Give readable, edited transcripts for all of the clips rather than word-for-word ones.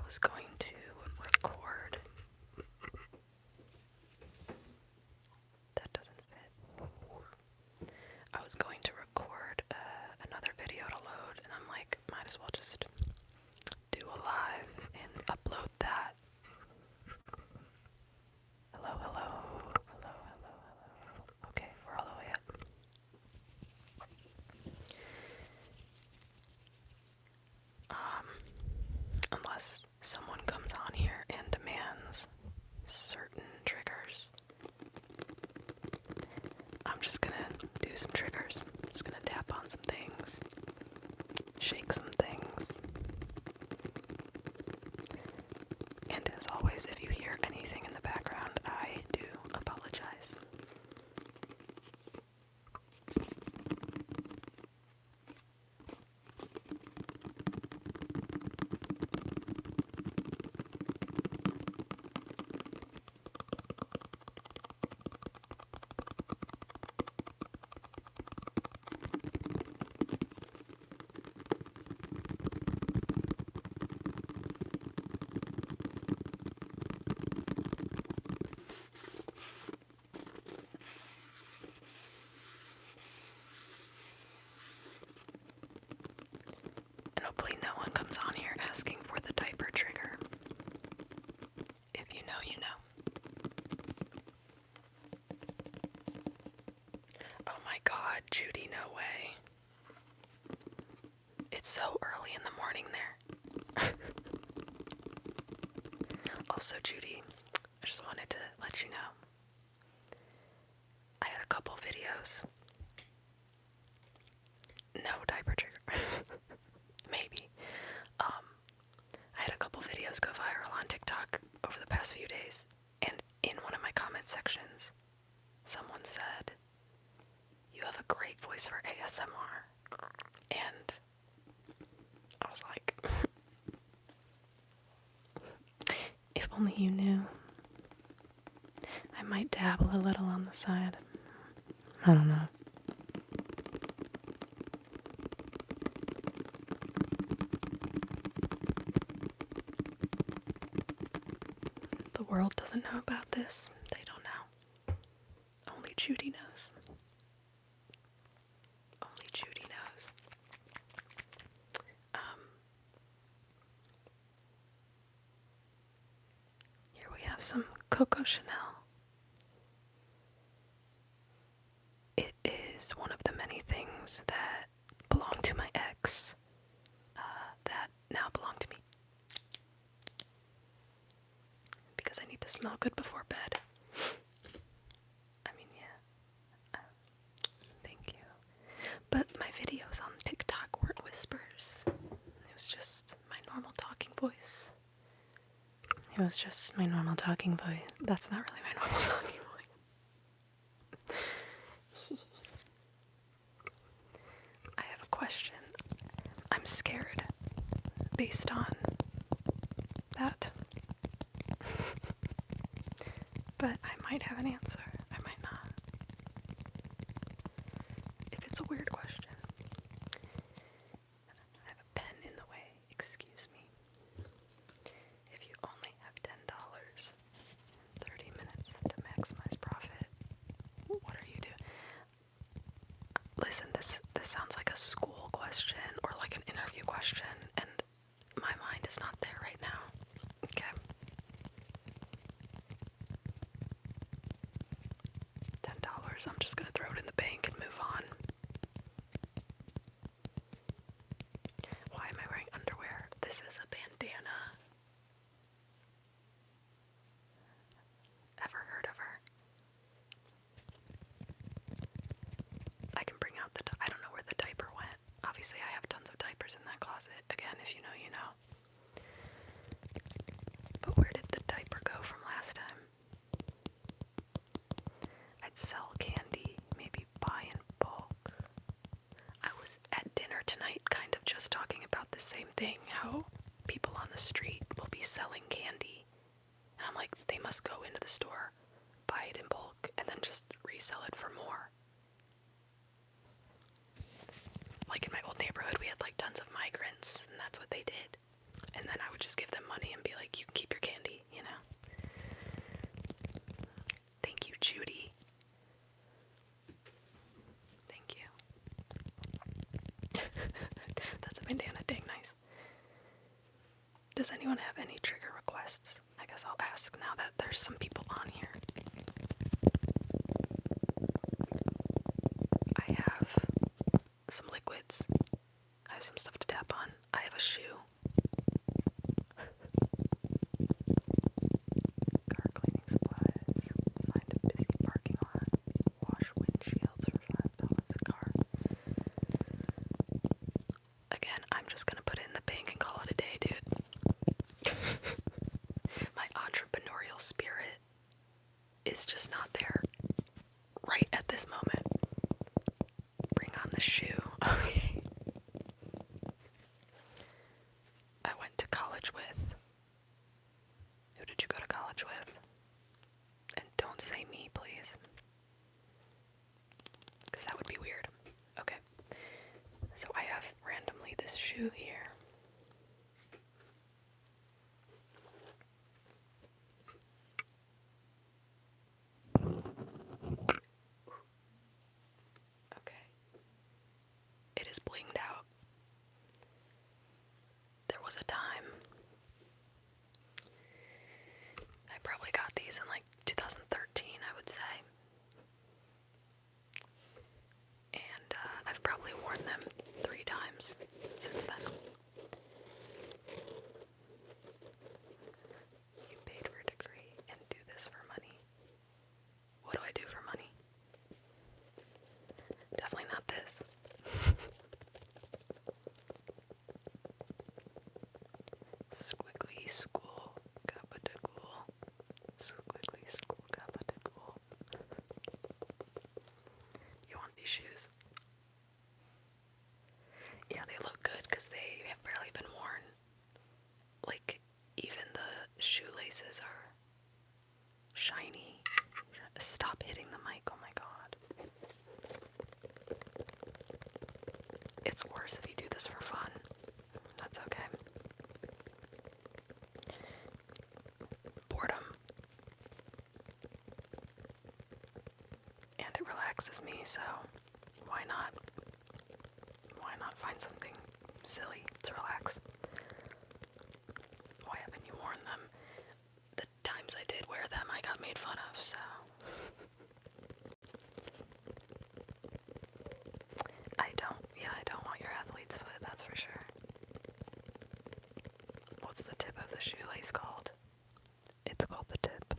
was going to record. That doesn't fit. I was going to record another video to load, and I'm like, might as well just do a live and upload that. Hello, hello, hello, hello, hello. Okay, we're all the way up. Unless someone comes on here and demands certain triggers, I'm just gonna do some triggers. I'm just gonna tap on some things, shake some things. And as always, if you hear anything in the background, I do apologize. And hopefully no one comes on here asking for the diaper trigger. If you know, you know. Oh my god, Judy, no way. It's so early in the morning there. Also, Judy, I just wanted to let you know. I had a couple videos. No diaper trigger. Maybe. I had a couple videos go viral on TikTok over the past few days, and in one of my comment sections, someone said, "You have a great voice for ASMR." And I was like, if only you knew. I might dabble a little on the side. I don't know. The world doesn't know about this. They don't know. Only Judy knows. Only Judy knows. Here we have some Coco Chanel. It is one of the many things that belonged to my ex that now belong to me. Because I need to smell good before bed. I mean, yeah. Thank you. But my videos on TikTok weren't whispers. It was just my normal talking voice. It was just my normal talking voice. That's not really my normal talking voice. I have a question. I'm scared based on that. But I might have an answer. I might not. If it's a weird question. I have a pen in the way. Excuse me. If you only have $10, 30 minutes to maximize profit, what are you doing? Listen, this sounds like a school question or like an interview question, and my mind is not there right now. Okay. $10, I'm just gonna throw it in the bank and move on. Why am I wearing underwear? This is a bandana. Ever heard of her? I can bring out I don't know where the diaper went. Obviously I have tons of diapers in that closet. Again, if you know, you know. But where did the diaper go from last time? I'd sell candy, maybe buy in bulk. I was at dinner tonight kind of just talking about the same thing, how people on the street will be selling candy. And I'm like, they must go into the store, buy it in bulk, and then just resell it for more. Like in my old neighborhood, we had like tons of migrants, and that's what they did. And then I would just give them money and be That's a bandana. Dang nice. Does anyone have any trigger requests? I guess I'll ask now that there's some people on here. I have some liquids. I have some stuff to tap on. I have a shoe. Car cleaning supplies. Find a busy parking lot. Wash windshields for $5 a car. Again, I'm just gonna put it in the bank and call it a day, dude. My entrepreneurial spirit is just not there right at this moment. Bring on the shoe. Okay. I went to college with. Who did you go to college with? And don't say me, please. Because that would be weird. Okay. So I have randomly this shoe here. Okay. It is blinged out. There was a time. I probably got these in like 2013, I would say. And I've probably worn them 3 times since then. You paid for a degree and do this for money. What do I do for money? Definitely not this. Squiggly school, gabadool. Squiggly school, gabadool. You want these shoes? Yeah, they look good because they have barely been worn. Like, even the shoelaces are shiny. Stop hitting the mic, oh my god. It's worse if you do this for fun. That's okay. Boredom. And it relaxes me, so why not? Why not find something silly to relax? Why haven't you worn them? The times I did wear them, I got made fun of, so. I don't want your athlete's foot, that's for sure. What's the tip of the shoelace called? It's called the tip.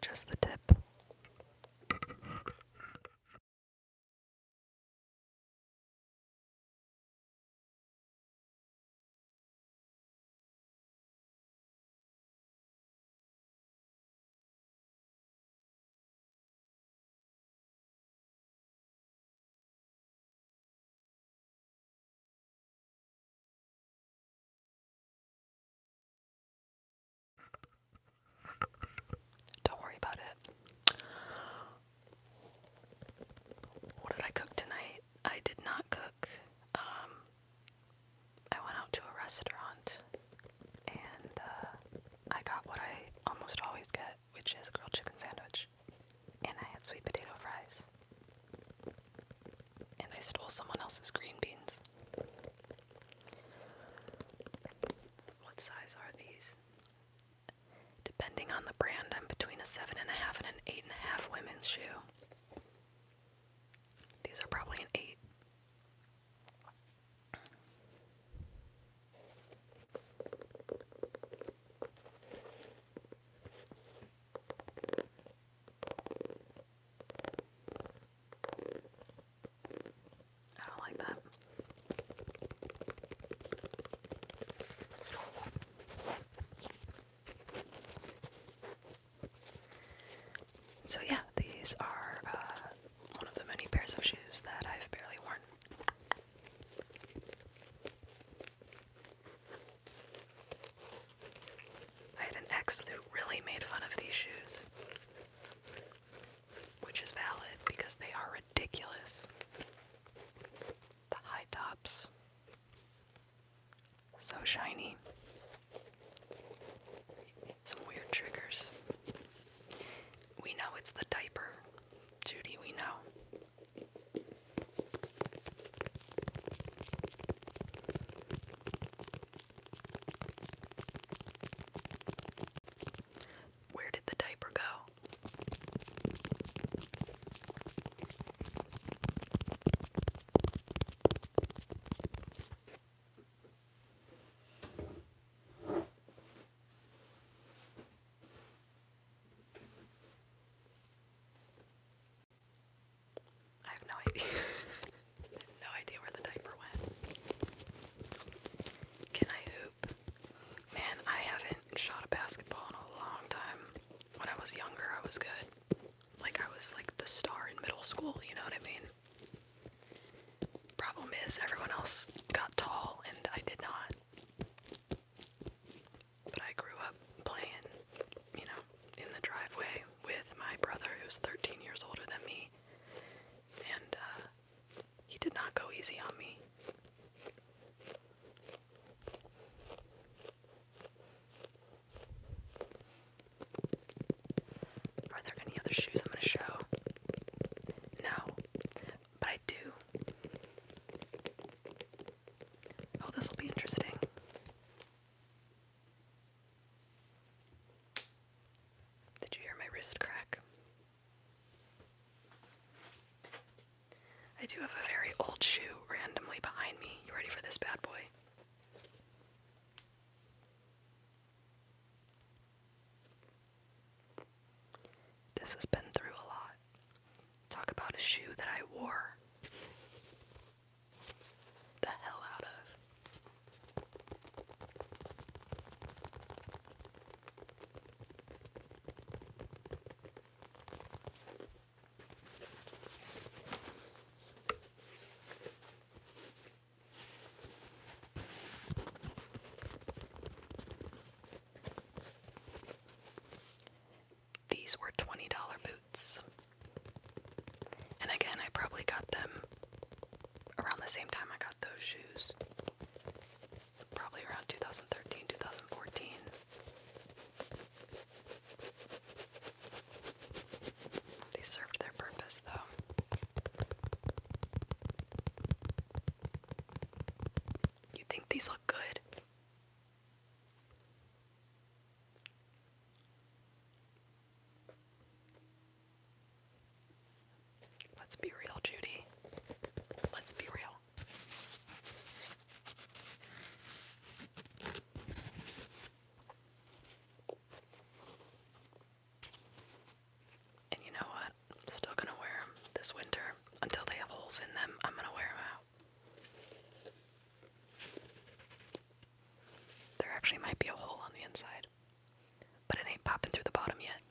Just the tip. Don't worry about it. What did I cook tonight? I did not cook. I went out to a restaurant and I got what I almost always get, which is a grilled chicken sandwich. And I had sweet potato fries. And I stole someone else's green beans. What size are these? Depending on the brand, I'm between a 7.5 and an 8.5 women's shoe. These are probably an 8. I don't like that. So yeah, these are one of the many pairs of shoes that I've barely worn. I had an ex who really made fun of these shoes, which is valid because they are ridiculous. The high tops, so shiny. Some weird triggers. We know it's the diaper, Judy, we know. in middle school, you know what I mean? Problem is, everyone else got tall and I did not. But I grew up playing, you know, in the driveway with my brother who's 13 years older than me. And he did not go easy on me. Are there any other shoes I'm going to show? No, but I do. Oh, this will be interesting. Did you hear my wrist crack? I do have a very old shoe randomly behind me. You ready for this bad boy? This has been through a lot. Talk about a shoe that I wore the hell out of. These were $20 boots. And again, I probably got them around the same time I got those shoes. Probably around 2013, 2014. They served their purpose, though. You think these look good? Let's be real, Judy. Let's be real. And you know what? I'm still gonna wear them this winter. Until they have holes in them, I'm gonna wear them out. There actually might be a hole on the inside, but it ain't popping through the bottom yet.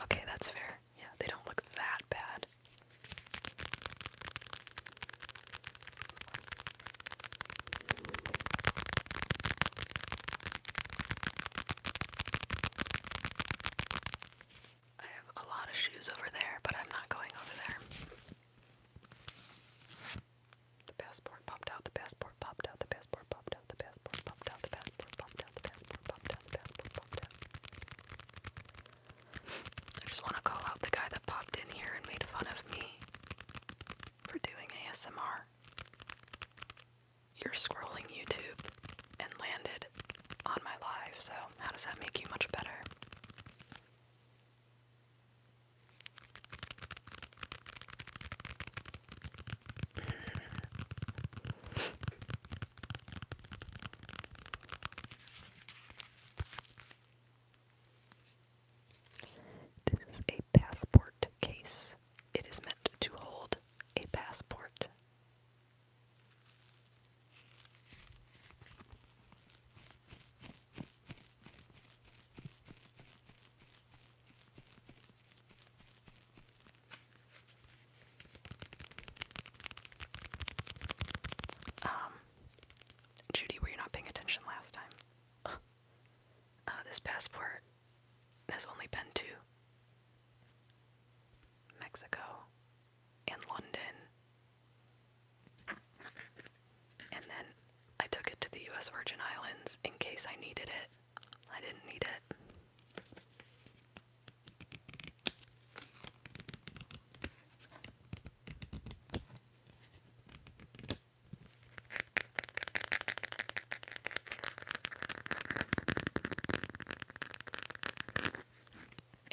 Okay, that's fair. Yeah, they don't look that bad. I have a lot of shoes over there, but I'm not going over there. The passport popped out, the passport popped out, the passport popped out, the passport popped out, the passport popped out, the passport popped out, the passport popped out. I just want to call out the guy that popped in here and made fun of me for doing ASMR. You're scrolling YouTube and landed on my live, so how does that make you much better? This is a passport case. It is meant to hold a passport. Judy, were you not paying attention last time? This passport has only been to Mexico and London, and then I took it to the US Virgin Islands in case I needed it. I didn't need it.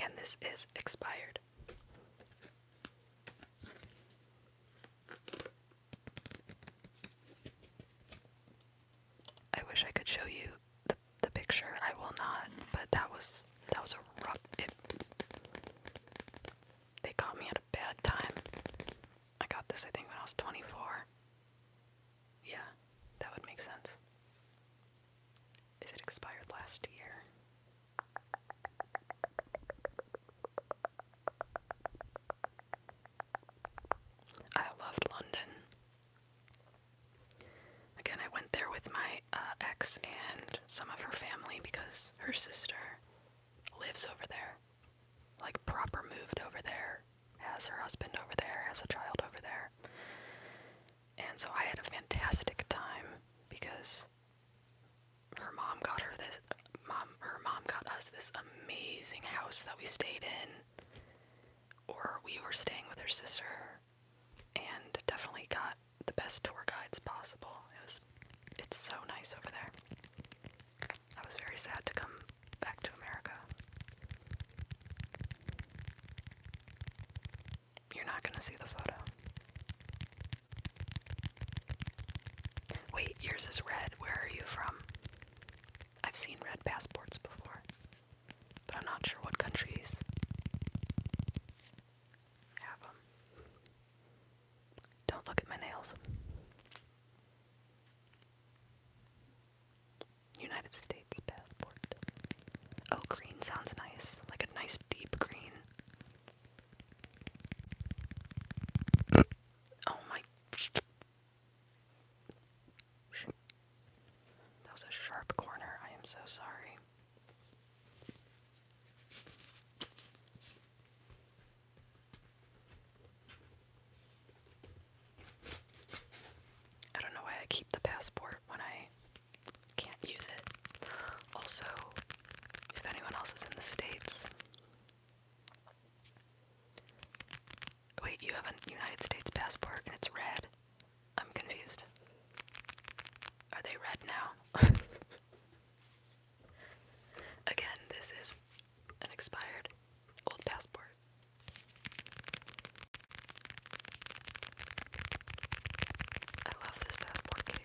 And this is expired. I wish I could show you the picture. I will not, but that was a rough. They caught me at a bad time. I got this, I think, when I was 24. Yeah, that would make sense. If it expired last last year. I loved London. Again, I went there with my ex and some of her family because her sister lives over there. Like, proper moved over there, has her husband over there, has a child over there. And so I had a fantastic time because her mom got us this amazing house that we stayed in, or we were staying with her sister, and definitely got the best tour guides possible. It's so nice over there. I was very sad to come back to America. You're not gonna see the photo. Wait, yours is red. Where are you from? I've seen red passports before, but I'm not sure what countries have them. Don't look at my nails. United States passport. Oh, green sounds nice. Like a nice deep green. Oh my. That was a sharp corner. I am so sorry. I don't know why I keep the passport when I can't use it. Also, if anyone else is in the States. Wait, you have a United States passport and it's red? I'm confused. Are they red now? Again, this is an expired old passport. I love this passport case.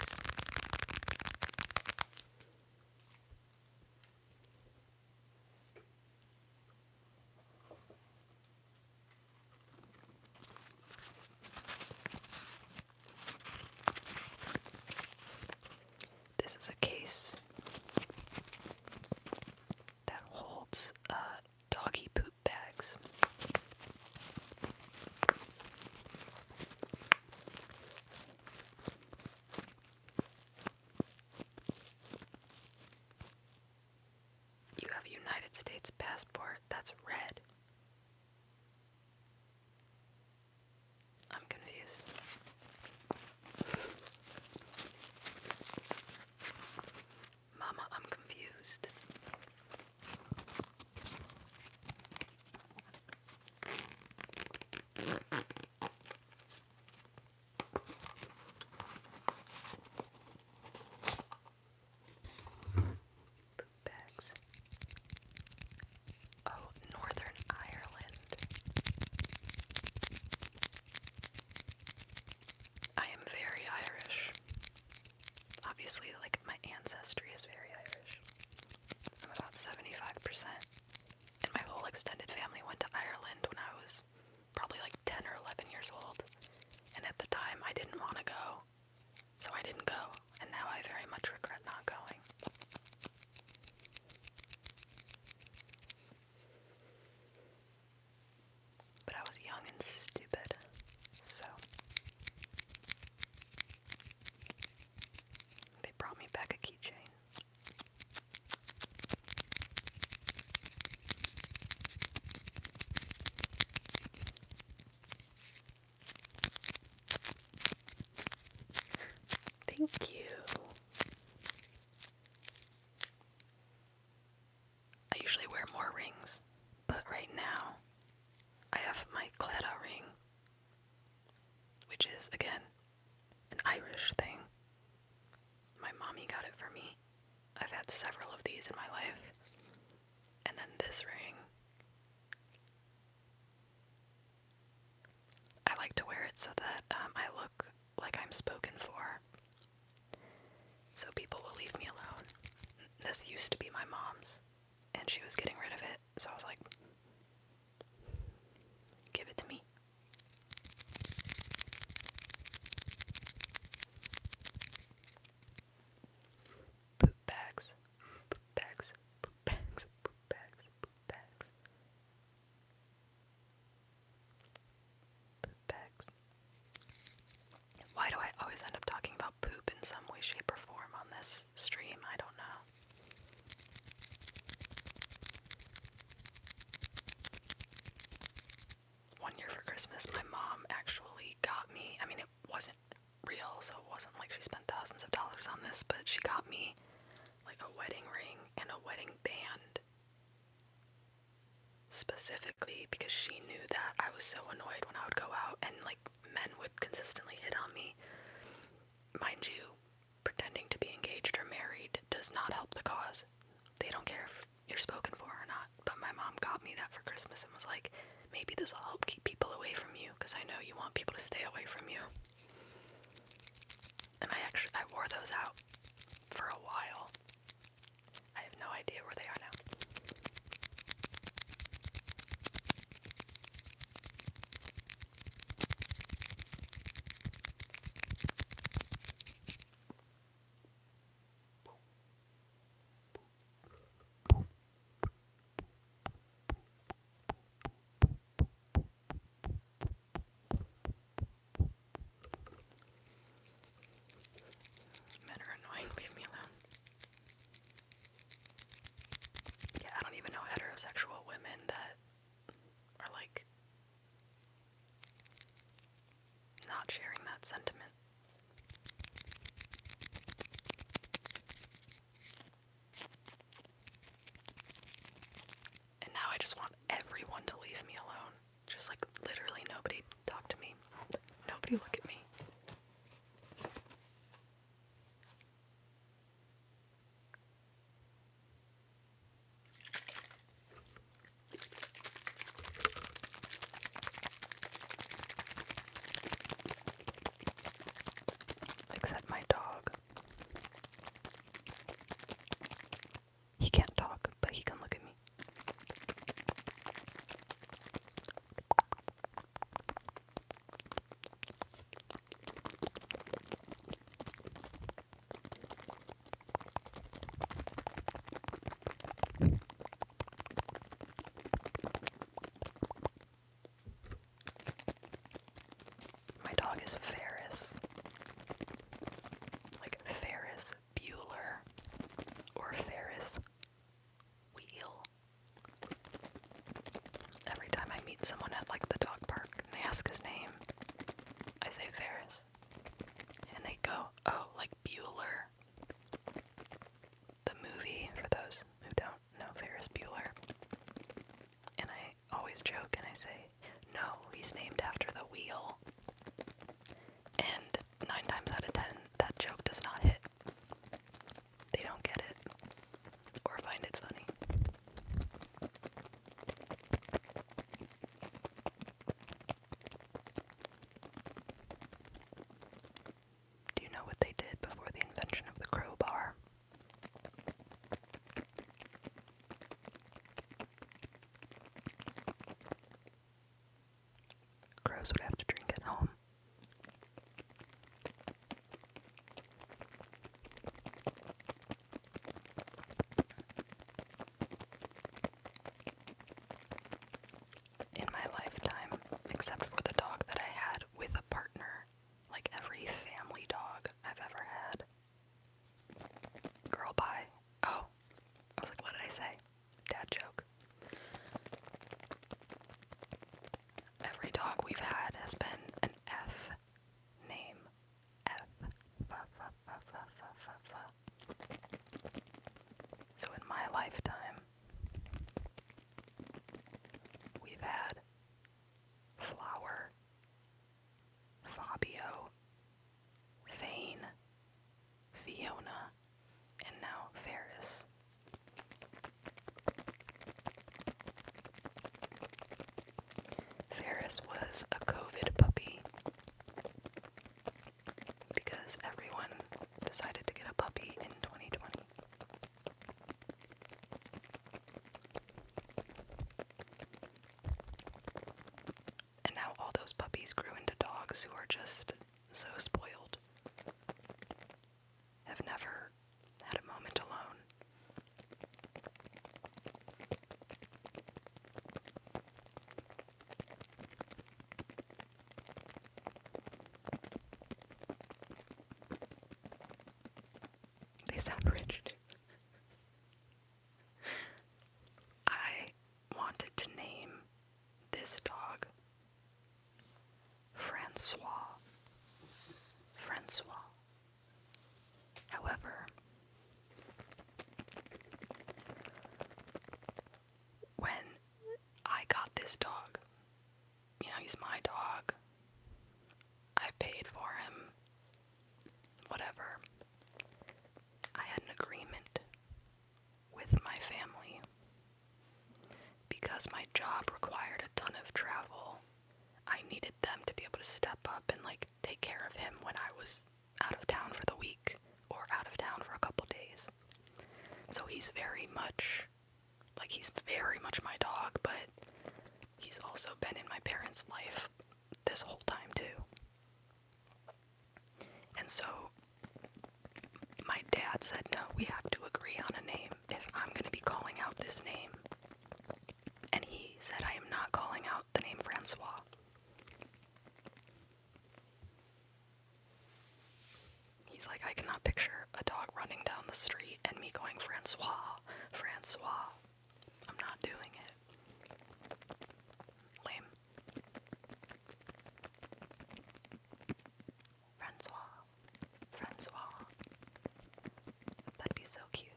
This is a case that holds doggy poop bags. You have a United States passport that's red. I'm confused. Mama, I'm confused. Poop bags. Oh, Northern Ireland. I am very Irish. Obviously, like, my ancestry is very Irish. I'm about 75%. And my whole extended family went to Ireland when I was probably like 10 or 11 years old. And at the time, I didn't want to go. So I didn't go. And now I very much regret not going. But I was young and stupid. So they brought me back a keychain. Thank you. I usually wear more rings, but right now I have my Claddagh ring, which is, again, an Irish thing. My mommy got it for me. I've had several of these in my life. And then this ring, I like to wear it so that I look like I'm spoken for. So people will leave me alone. This used to be my mom's, and she was getting rid of it, so I was like, give it to me. Poop bags. Poop bags. Christmas, my mom actually got me, I mean, it wasn't real, so it wasn't like she spent thousands of dollars on this, but she got me like a wedding ring and a wedding band, specifically because she knew that I was so annoyed when I would go out and like men would consistently hit on me. Mind you, pretending to be engaged or married does not help the cause. They don't care if you're spoken for or not. But my mom got me that for Christmas and was like, maybe this will help keep people away from you, because I know you want people to stay away from you. And I wore those out for a while. I have no idea where they are now. Men are annoying, leave me alone. Yeah, I don't even know heterosexual women that are like not sharing that sentiment. And now I just want everyone to leave me alone. Just like literally nobody talk to me. Nobody look at me. Except my dog. He can't talk, but he can look at me. My dog is Ferris. Like Ferris Bueller or Ferris Wheel. Every time I meet someone at like the dog park and they ask his name, I say Ferris. And they go, oh, like Bueller. The movie, for those who don't know Ferris Bueller. And I always joke and I say, no, he's named after the wheel. And 9 times out of 10, that joke does not hit. They don't get it. Or find it funny. Do you know what they did before the invention of the crowbar? Crows would have to drink at home. In my lifetime, except for the dog that I had with a partner, like every family dog I've ever had. Girl, bye. Oh, I was like, what did I say? Dad joke. Every dog we've had has been an F name. F. So in my lifetime, we've had Flower, Fabio, Vane, Fiona, and now Ferris. Ferris was a COVID puppy because everyone decided to get a puppy in 2020. And now all those puppies grew into dogs who are just so spoiled. Have never had a moment alone. They sound rich too. I wanted to name this dog because my job required a ton of travel, I needed them to be able to step up and like take care of him when I was out of town for the week or out of town for a couple days. So he's very much my dog, but he's also been in my parents' life this whole time too. And so my dad said, no, we have to agree on a name if I'm going to be calling out this name. And he said, I am not calling out the name Francois. He's like, I cannot picture a dog running down the street and me going, Francois, Francois. I'm not doing it. Lame. Francois. Francois. That'd be so cute.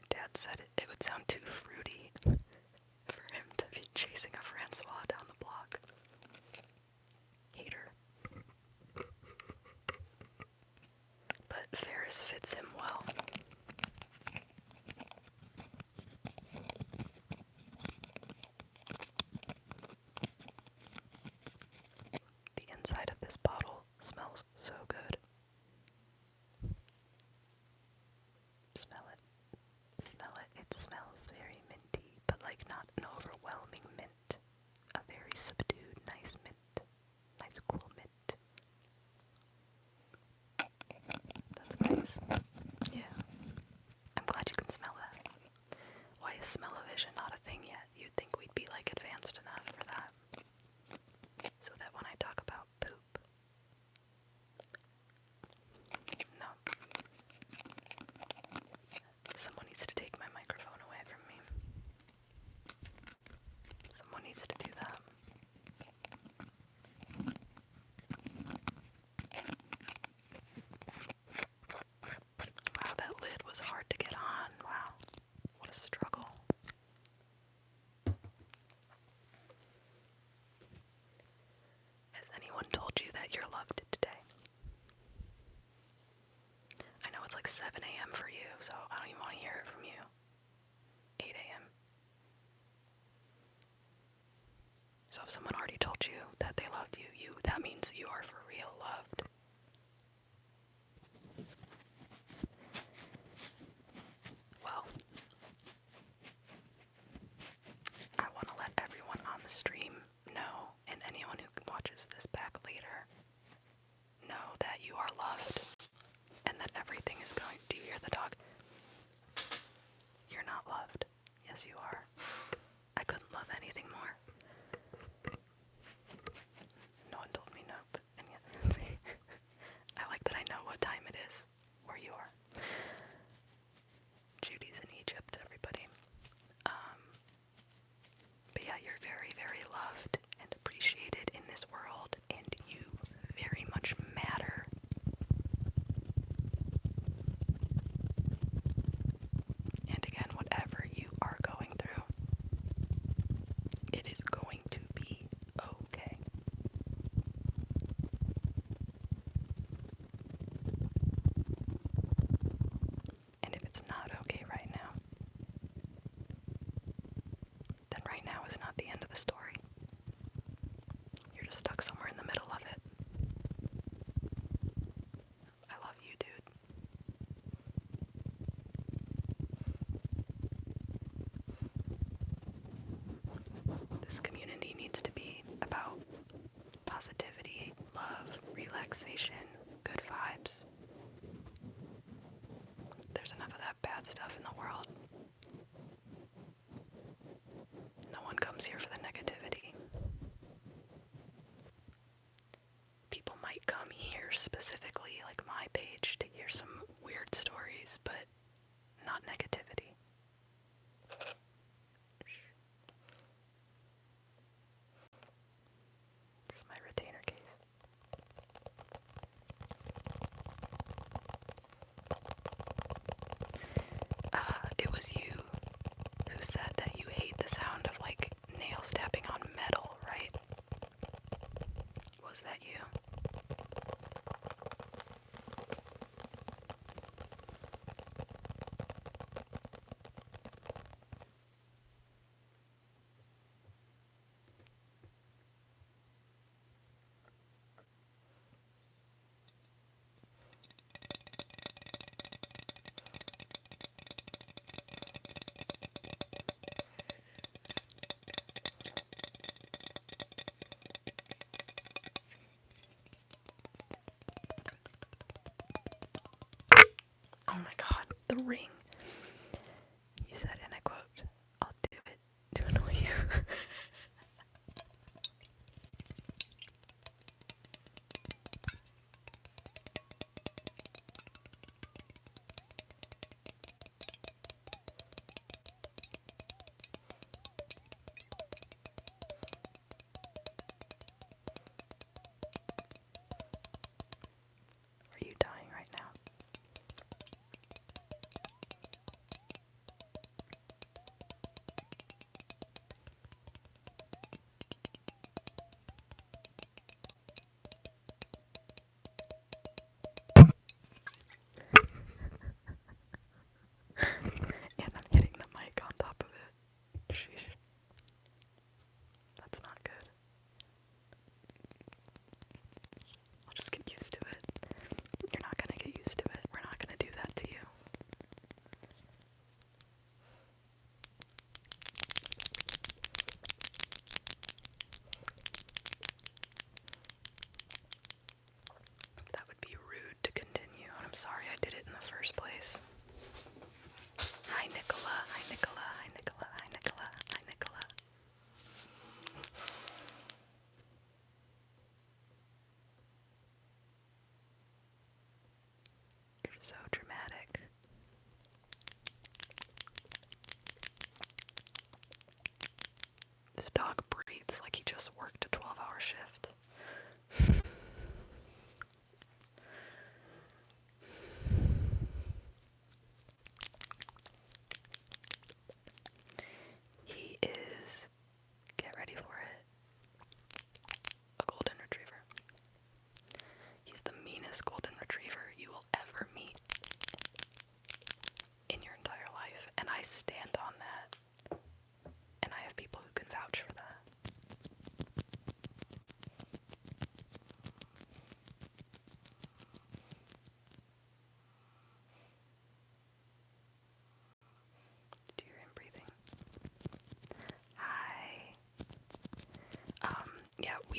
Dad said it would sound too fruity for him to be chasing a Francois down the block. Hater. But Ferris fits him well. The inside of this bottle smells so good. Smell it. Smell it. It smells very minty, but like not an overwhelming mint. A very subdued, nice mint. Nice, cool mint. That's nice. Yeah. I'm glad you can smell that. Why is smell-o-vision not a thing yet? You'd think we'd be like advanced enough for that. So that when I talk about poop. No. Someone needs to take my microphone away from me. Someone needs to do that. Wow, that lid was hard to get on. Wow, what a struggle. Has anyone told you that you're loved today? I know it's like 7 a.m. for you, so I don't even want to hear it from you. 8 a.m. So if someone already told you that they loved you, that means you are for real loved. Well, I want to let everyone on the stream know, and anyone who watches this back later, know that you are loved, and that everything is going. Do you hear the dog? You're not loved. Yes, you are. I couldn't love anything more. No one told me nope. And yet, see, I like that I know what time it is where you are. Judy's in Egypt, everybody. But yeah, you're very, very loved and appreciated in this world, and you very much matter. And again, whatever you are going through, it is going to be okay. And if it's not okay right now, then right now is not the end of the story. You're just stuck somewhere in the middle of it. I love you, dude. This community needs to be about positivity, love, relaxation, good vibes. There's enough of that bad stuff in the world. No one comes here for the negativity. People might come here specifically, like my page, to hear some weird stories, but not negativity. This is my retainer case. It was you who said that you hate the sound of like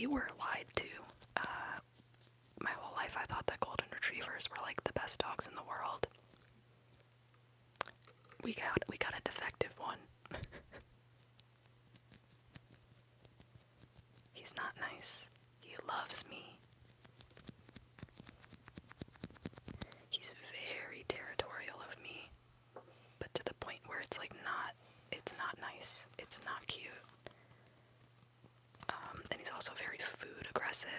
we were lied to. My whole life I thought that golden retrievers were like the best dogs in the world. We got a defective one. He's not nice. He loves me. He's very territorial of me, but to the point where it's like it's not nice. It's not cute. And he's also very food aggressive.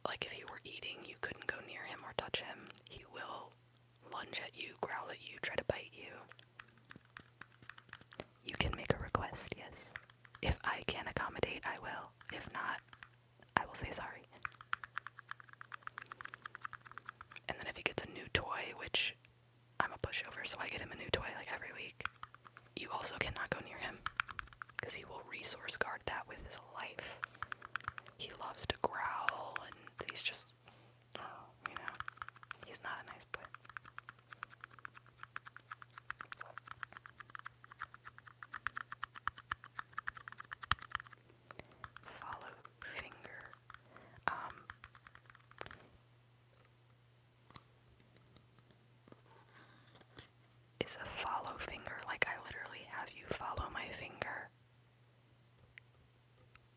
Like if you were eating, you couldn't go near him or touch him. He will lunge at you, growl at you, try to bite you. You can make a request, yes. If I can accommodate, I will. If not, I will say sorry. And then if he gets a new toy, which I'm a pushover, so I get him a new toy like every week, you also cannot go near him, because he will resource guard that with his life. He loves to growl, and he's just, he's not a nice boy. Follow finger. Is a follow finger like I literally have you follow my finger?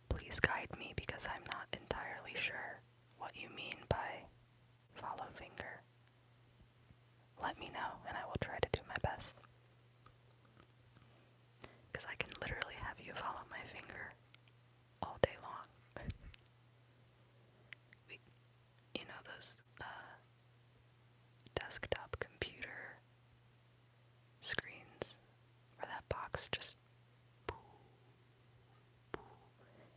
Please guide me, because I'm not entirely sure what you mean by follow finger. Let me know and I will try to do my best. Because I can literally have you follow my finger all day long. Those desktop computer screens where that box just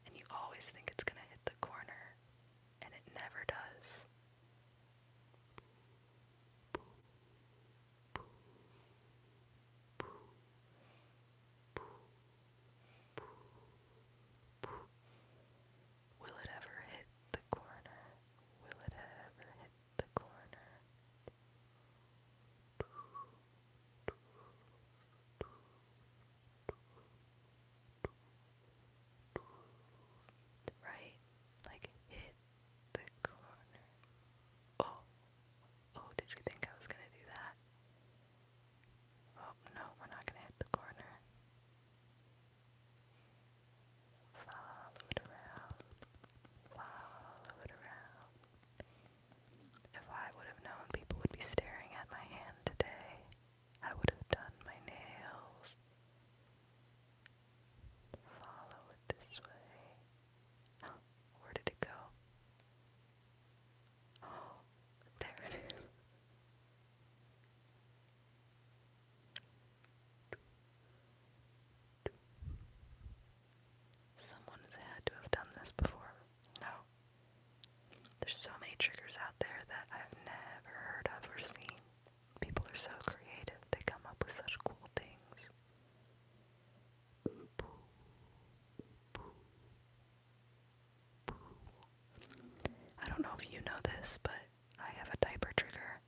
and you always think it's gonna hit the corner and it never does. Will it ever hit the corner? Will it ever hit the corner? Right? Like, hit the corner. Oh, did you think I was gonna do that? Oh, no, we're not gonna hit the corner. Follow it around. Follow it around. If I would have known people would be staring at my hand today, I would have done my nails. Follow it this way. Oh, where did it go? Oh, there it is. Someone's had to have done this before. No. There's so many triggers out there that I've never heard of or seen. People are so creative. They come up with such cool things. I don't know if you know this, but I have a diaper trigger.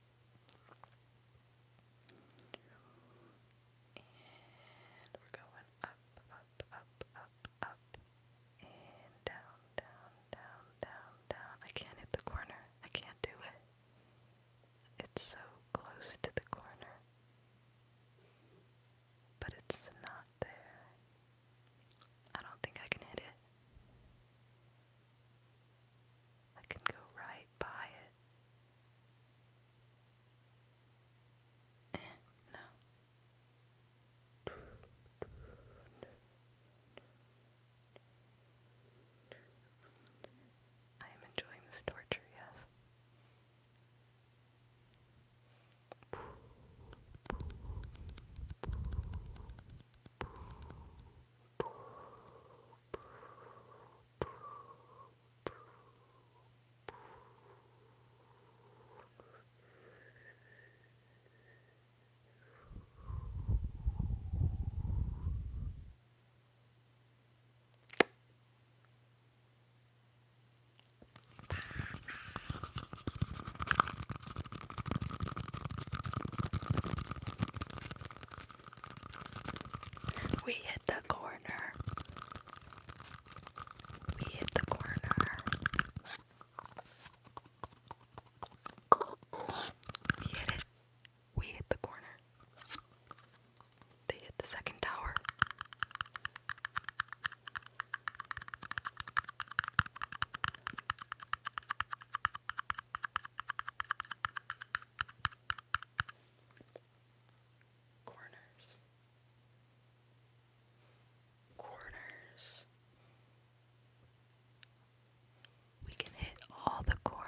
And we're going up, up, up, up, up, and down, down, down, down, down. I can't hit the corner. I can't do it. It's so close to the corner. But it's not there. I don't think I can hit it. I can go right by it. No. I am enjoying this torture, yes. We hit the corner. We hit second tower. Corners. Corners. We can hit all the corners.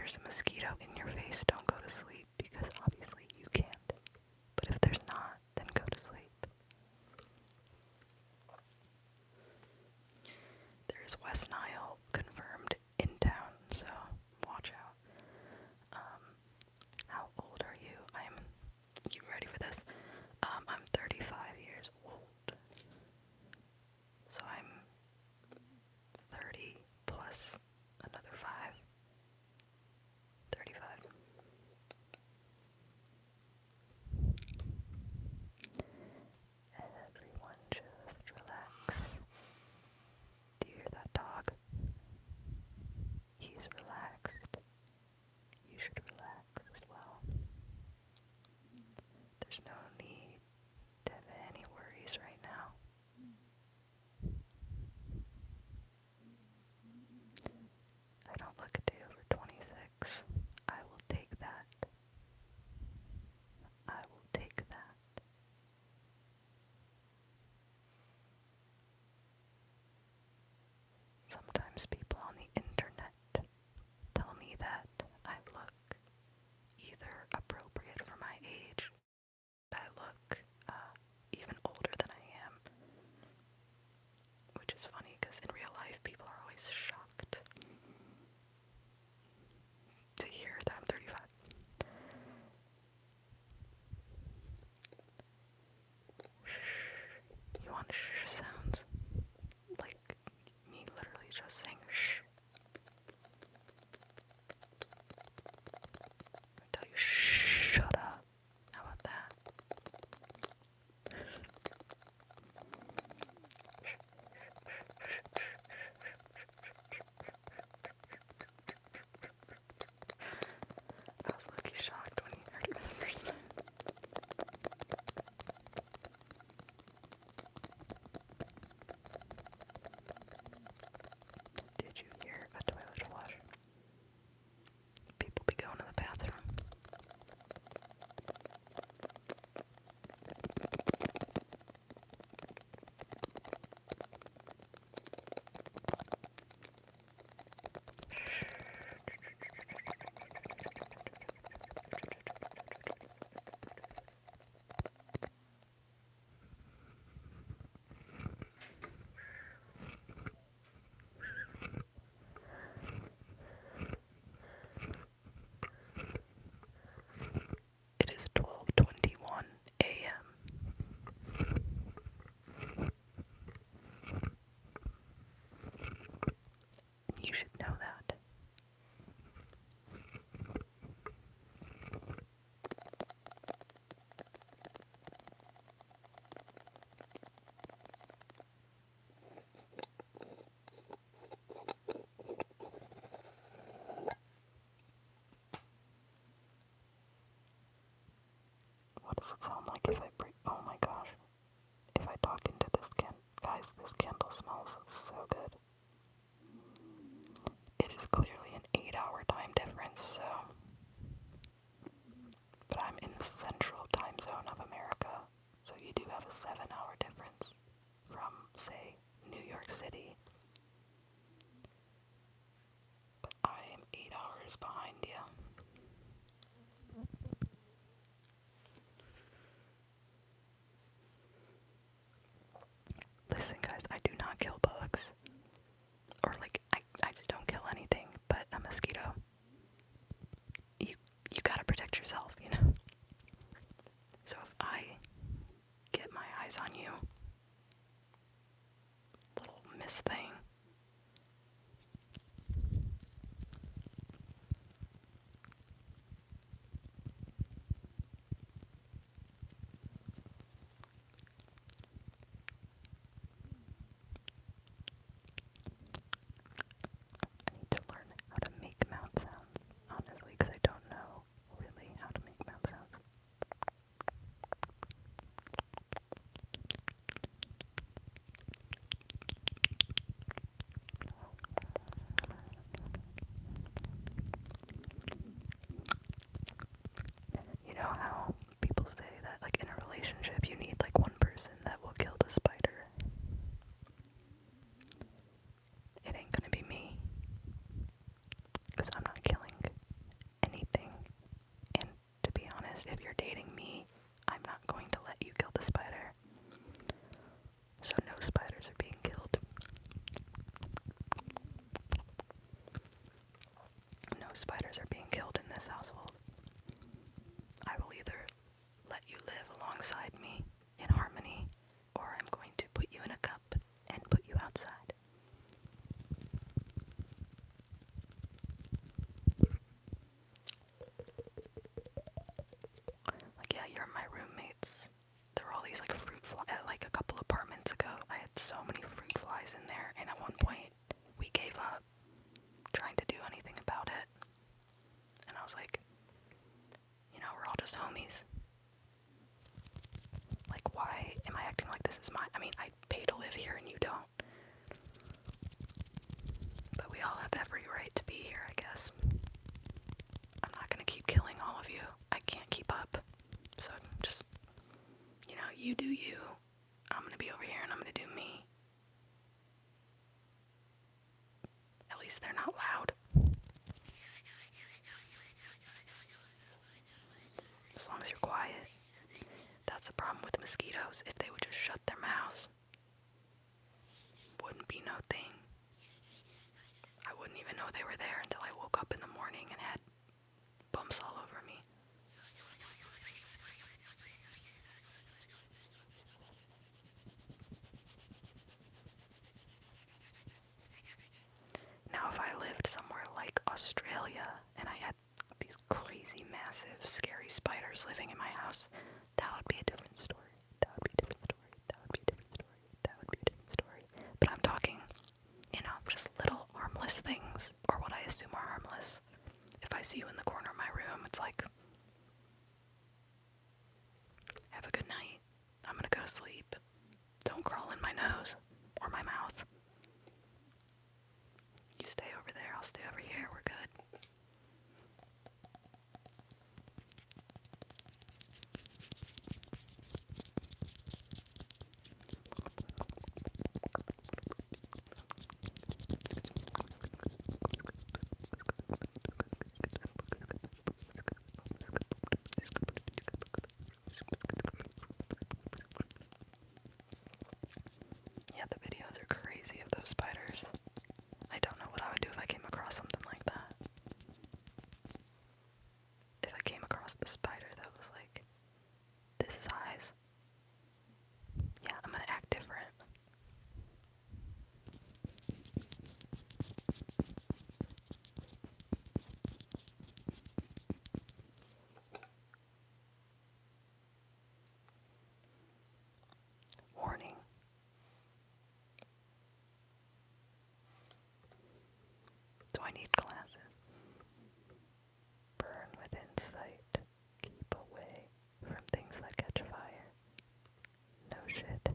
there's a mosquito in your face, don't go to sleep, because obviously you can't. But if there's not, then go to sleep. There's West Nile confirmed in town, so watch out. How old are you? You ready for this? I'm 35 years old. So I'm 30 plus another 5. 35. Everyone just relax. Do you hear that dog? He's relaxed. You should relax as well. There's no need to have any worries right now. I don't look a day over 26. I will take that. I will take that. Sometimes people on the internet tell me that I look either appropriate for my age, I look even older than I am, which is funny because in real life people are always shocked to hear that I'm 35. You want shh sounds? Like me literally just saying shh. I tell you, shut up. How about that? I was lucky shocked when you heard it for the first time. Did you hear a toilet flush? People be going to the bathroom. It is 12:21 a.m. You should know that. What does it sound like if I breathe? Oh my gosh. If I talk into this guys, this candle smells so good. It is clearly an 8-hour time difference, so. But I'm in the central time zone of America, so you do have a 7-hour difference from, say, New York City. But I am 8 hours behind you. Listen, guys, I do not kill bugs. Or, like, I just don't kill anything, but a mosquito. You gotta protect yourself, you know? So if I get my eyes on you, little miss thing, I need to learn how to make mouth sounds, honestly, because I don't know really how to make mouth sounds. You know how people say that, like, in a relationship you need, like, one person that will kill the spider? It ain't gonna be me. Because I'm not killing honest, if you're dating me, I'm not going to let you kill the spider. So no spiders are being killed. No spiders are being killed in this household. I will either let you live alongside me in harmony, or I'm going to put you in a cup and put you outside. Like, yeah, you're my roommates. There were all these, like, fruit flies. Like, a couple apartments ago, I had so many fruit flies in there, and at one point, we gave up trying to do anything about it. And I was like, you know, we're all just homies. Like, why am I acting like this is my... I mean, I pay to live here and you don't. But we all have every right to be here, I guess. I'm not gonna keep killing all of you. I can't keep up. So just, you know, you do you. I'm gonna be over here and I'm gonna do me. At least they're not loud. As long as you're quiet. That's the problem with mosquitoes. If they would just shut their mouths, wouldn't be no thing. I wouldn't even know they were there until I woke up in the morning and had bumps all over me. Now if I lived somewhere like Australia and I had these crazy, massive, scary spiders living in my house, that would be a different story. That would be a different story. That would be a different story. That would be a different story. But I'm talking, you know, just little harmless things, or what I assume are harmless. If I see you in the corner of my room, it's like, have a good night. I'm gonna go to sleep. Don't crawl in my nose or my mouth. You stay over there, I'll stay over here, we're good. Yeah, the videos are crazy of those spiders. I don't know what I would do if I came across something like that. If I came across the spider that was like this size, yeah, I'm gonna act different. Warning. Do I need glasses? Burn within sight. Keep away from things that catch fire. No shit.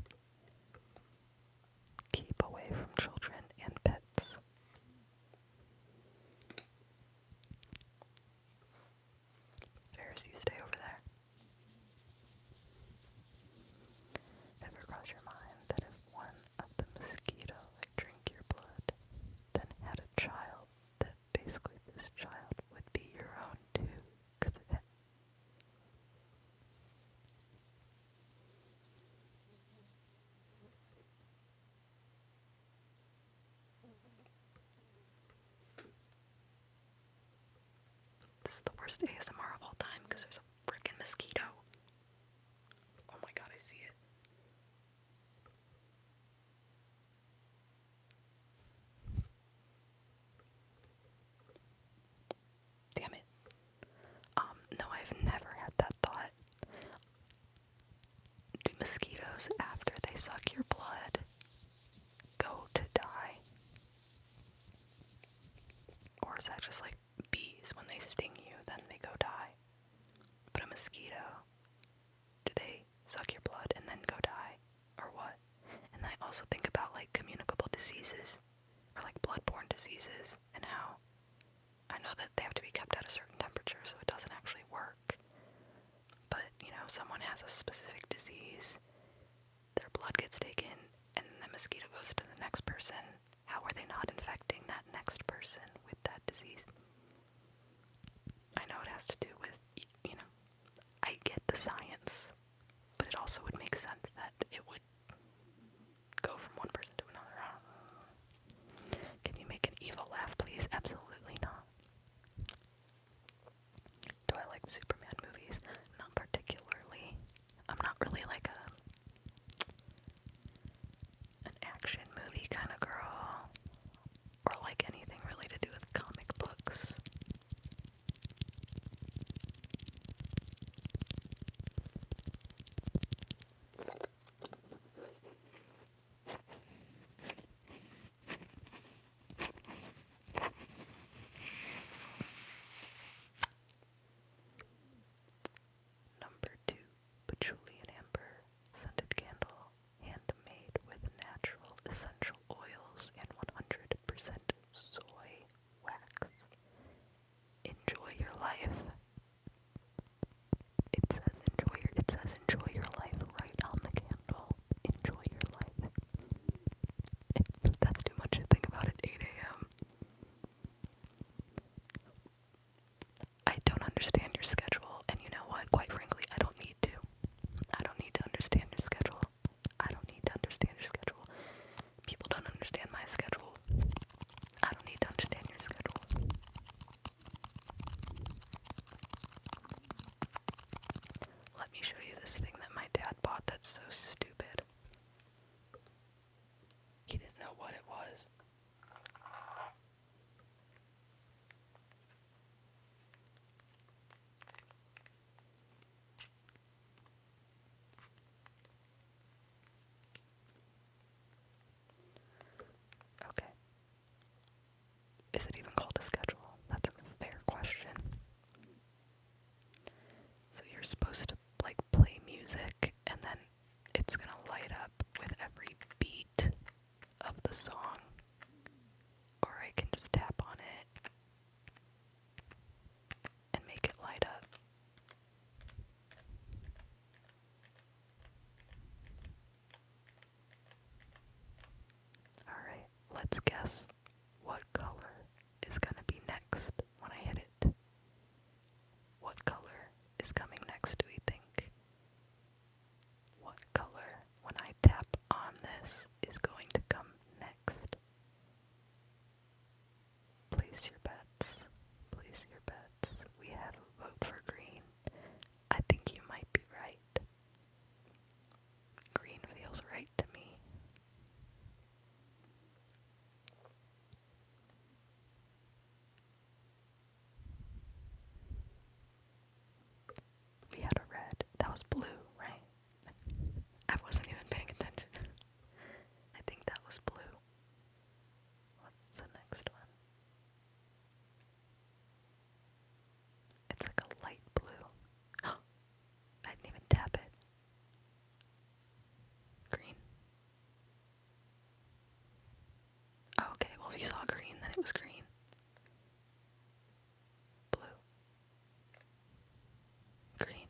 Keep away from children and pets. Ferris, you stay over there. Never cross your mind that if one of the mosquitoes drink your blood, then had a child, that basically this child would be your own too, because it had... This is the worst ASMR of all time because there's a freaking mosquito. Oh my god, I see it. Damn it. No, I've never had that thought. Do mosquitoes, after they suck your blood, go to die? Or is that just like bees, when they sting you, then they go die? But a mosquito, do they suck your blood and then go die? Or what? And I also think about like communicable diseases, or like bloodborne diseases, and how I know that they have to be kept at a certain temperature so it doesn't actually work. But, you know, someone has a specific disease, their blood gets taken, and the mosquito goes to the next person. How are they not infecting that next person with that disease? I know it has to do with, you know, Absolutely not. Do I like Superman movies? Not particularly. I'm not really like an action movie kind of girl, or like anything really to do with comic books. Number 2, patchouli and amber scented candle, handmade with natural essential oils and 100% soy wax. Enjoy your life. It says enjoy your life right on the candle. Enjoy your life. That's too much to think about at 8 a.m. I don't understand your schedule, and you know what? Quite frankly, I don't need to. I don't need to understand your schedule. I don't need to understand your schedule. People don't understand my schedule. I don't need to understand your schedule. Let me show you this thing that my dad bought that's so stupid. He didn't know what it was. Okay. Is it even called a schedule? That's a fair question. So you're supposed to like play music and then it's gonna light up with every beat of the song. Or I can just tap on it and make it light up. Alright, let's guess what color is gonna be next when I hit it. What color is coming next, do we think? What color, when I tap on this, is going to come next? Place your bets. Place your bets. We have a vote for green. I think you might be right. Green feels right to me. We had a red. That was blue, right? I wasn't even paying attention. I think that was blue. What's the next one? It's like a light blue. I didn't even tap it. Green. Oh, okay, well if you saw green, then it was green. Blue. Green.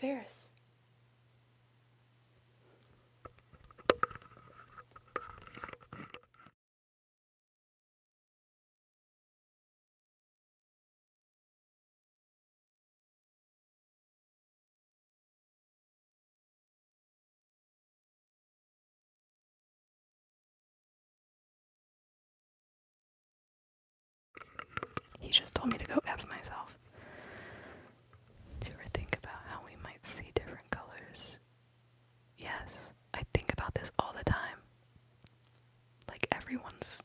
Ferris. He just told me to go F myself. Do you ever think about how we might see different colors? Yes, I think about this all the time. Like everyone's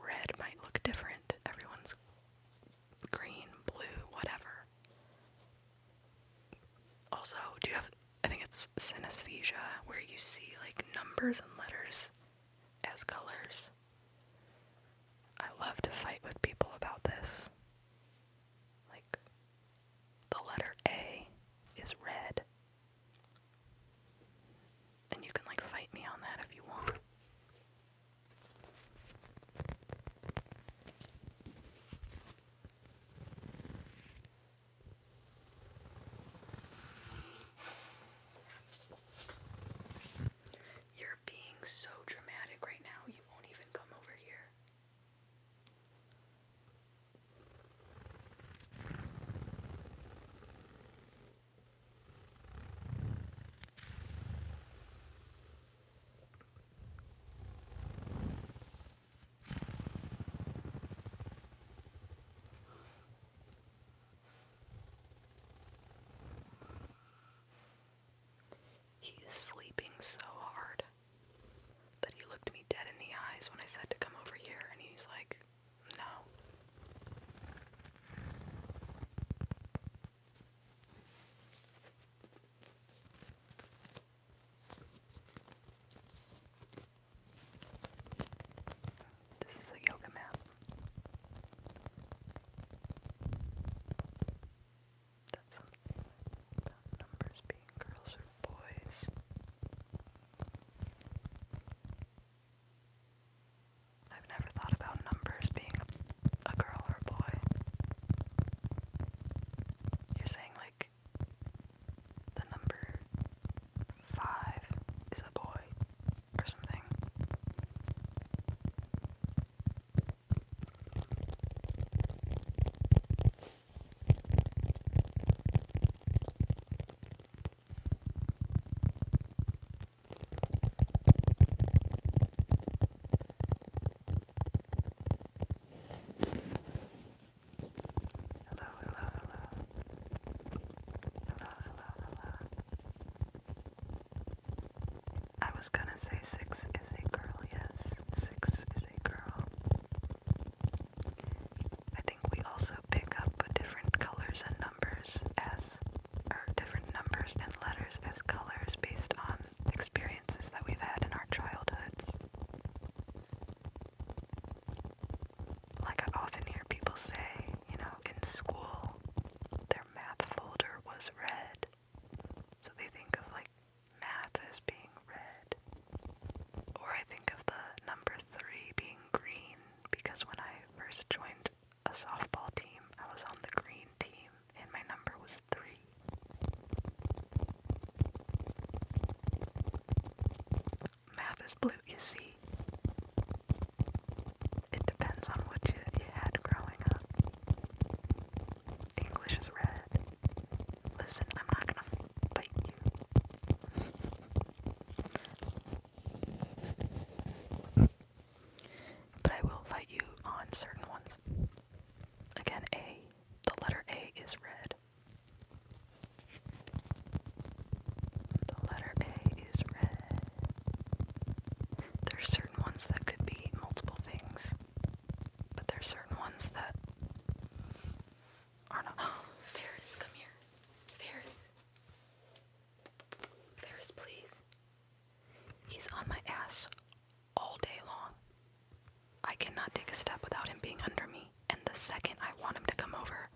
red might look different. Everyone's green, blue, whatever. Also, do you have, I think it's synesthesia, where you see like numbers and letters as colors. I love to fight with people about this. Like, the letter A is red. And you can like fight me on that if you want. You're being so dramatic right now, you won't even come over here. He is sleeping so hard. But he looked me dead in the eyes when I said to come over here, and he's like, no. This is a yoga mat. That's something about numbers being girls or boys. I've never thought about numbers being a girl or a boy. You're saying like the number 5 is a boy or something. Hello, hello, hello. Hello, hello, hello. I was gonna say 6 is a girl, yes. 6 is a girl. I think we also pick up different colors and numbers or different numbers and letters as colors based on experiences that we've had in our childhoods. Like I often hear people say, in school, their math folder was red. So they think of like math as being red. Or I think of the number 3 being green, because when I first joined a softball team, I was on the green team, and my number was 3. Math is blue, you see. It depends on what you had growing up. English is red. Listen, I'm not gonna fight you. But I will fight you on certain ones. Again, A. The letter A is red. The letter A is red. There's certain ones that could be multiple things. But there's certain ones that are not. Oh, Ferris, come here. Ferris. Ferris, please. He's on my ass all day long. I cannot take a step without him being under me. And the second I want him to come over,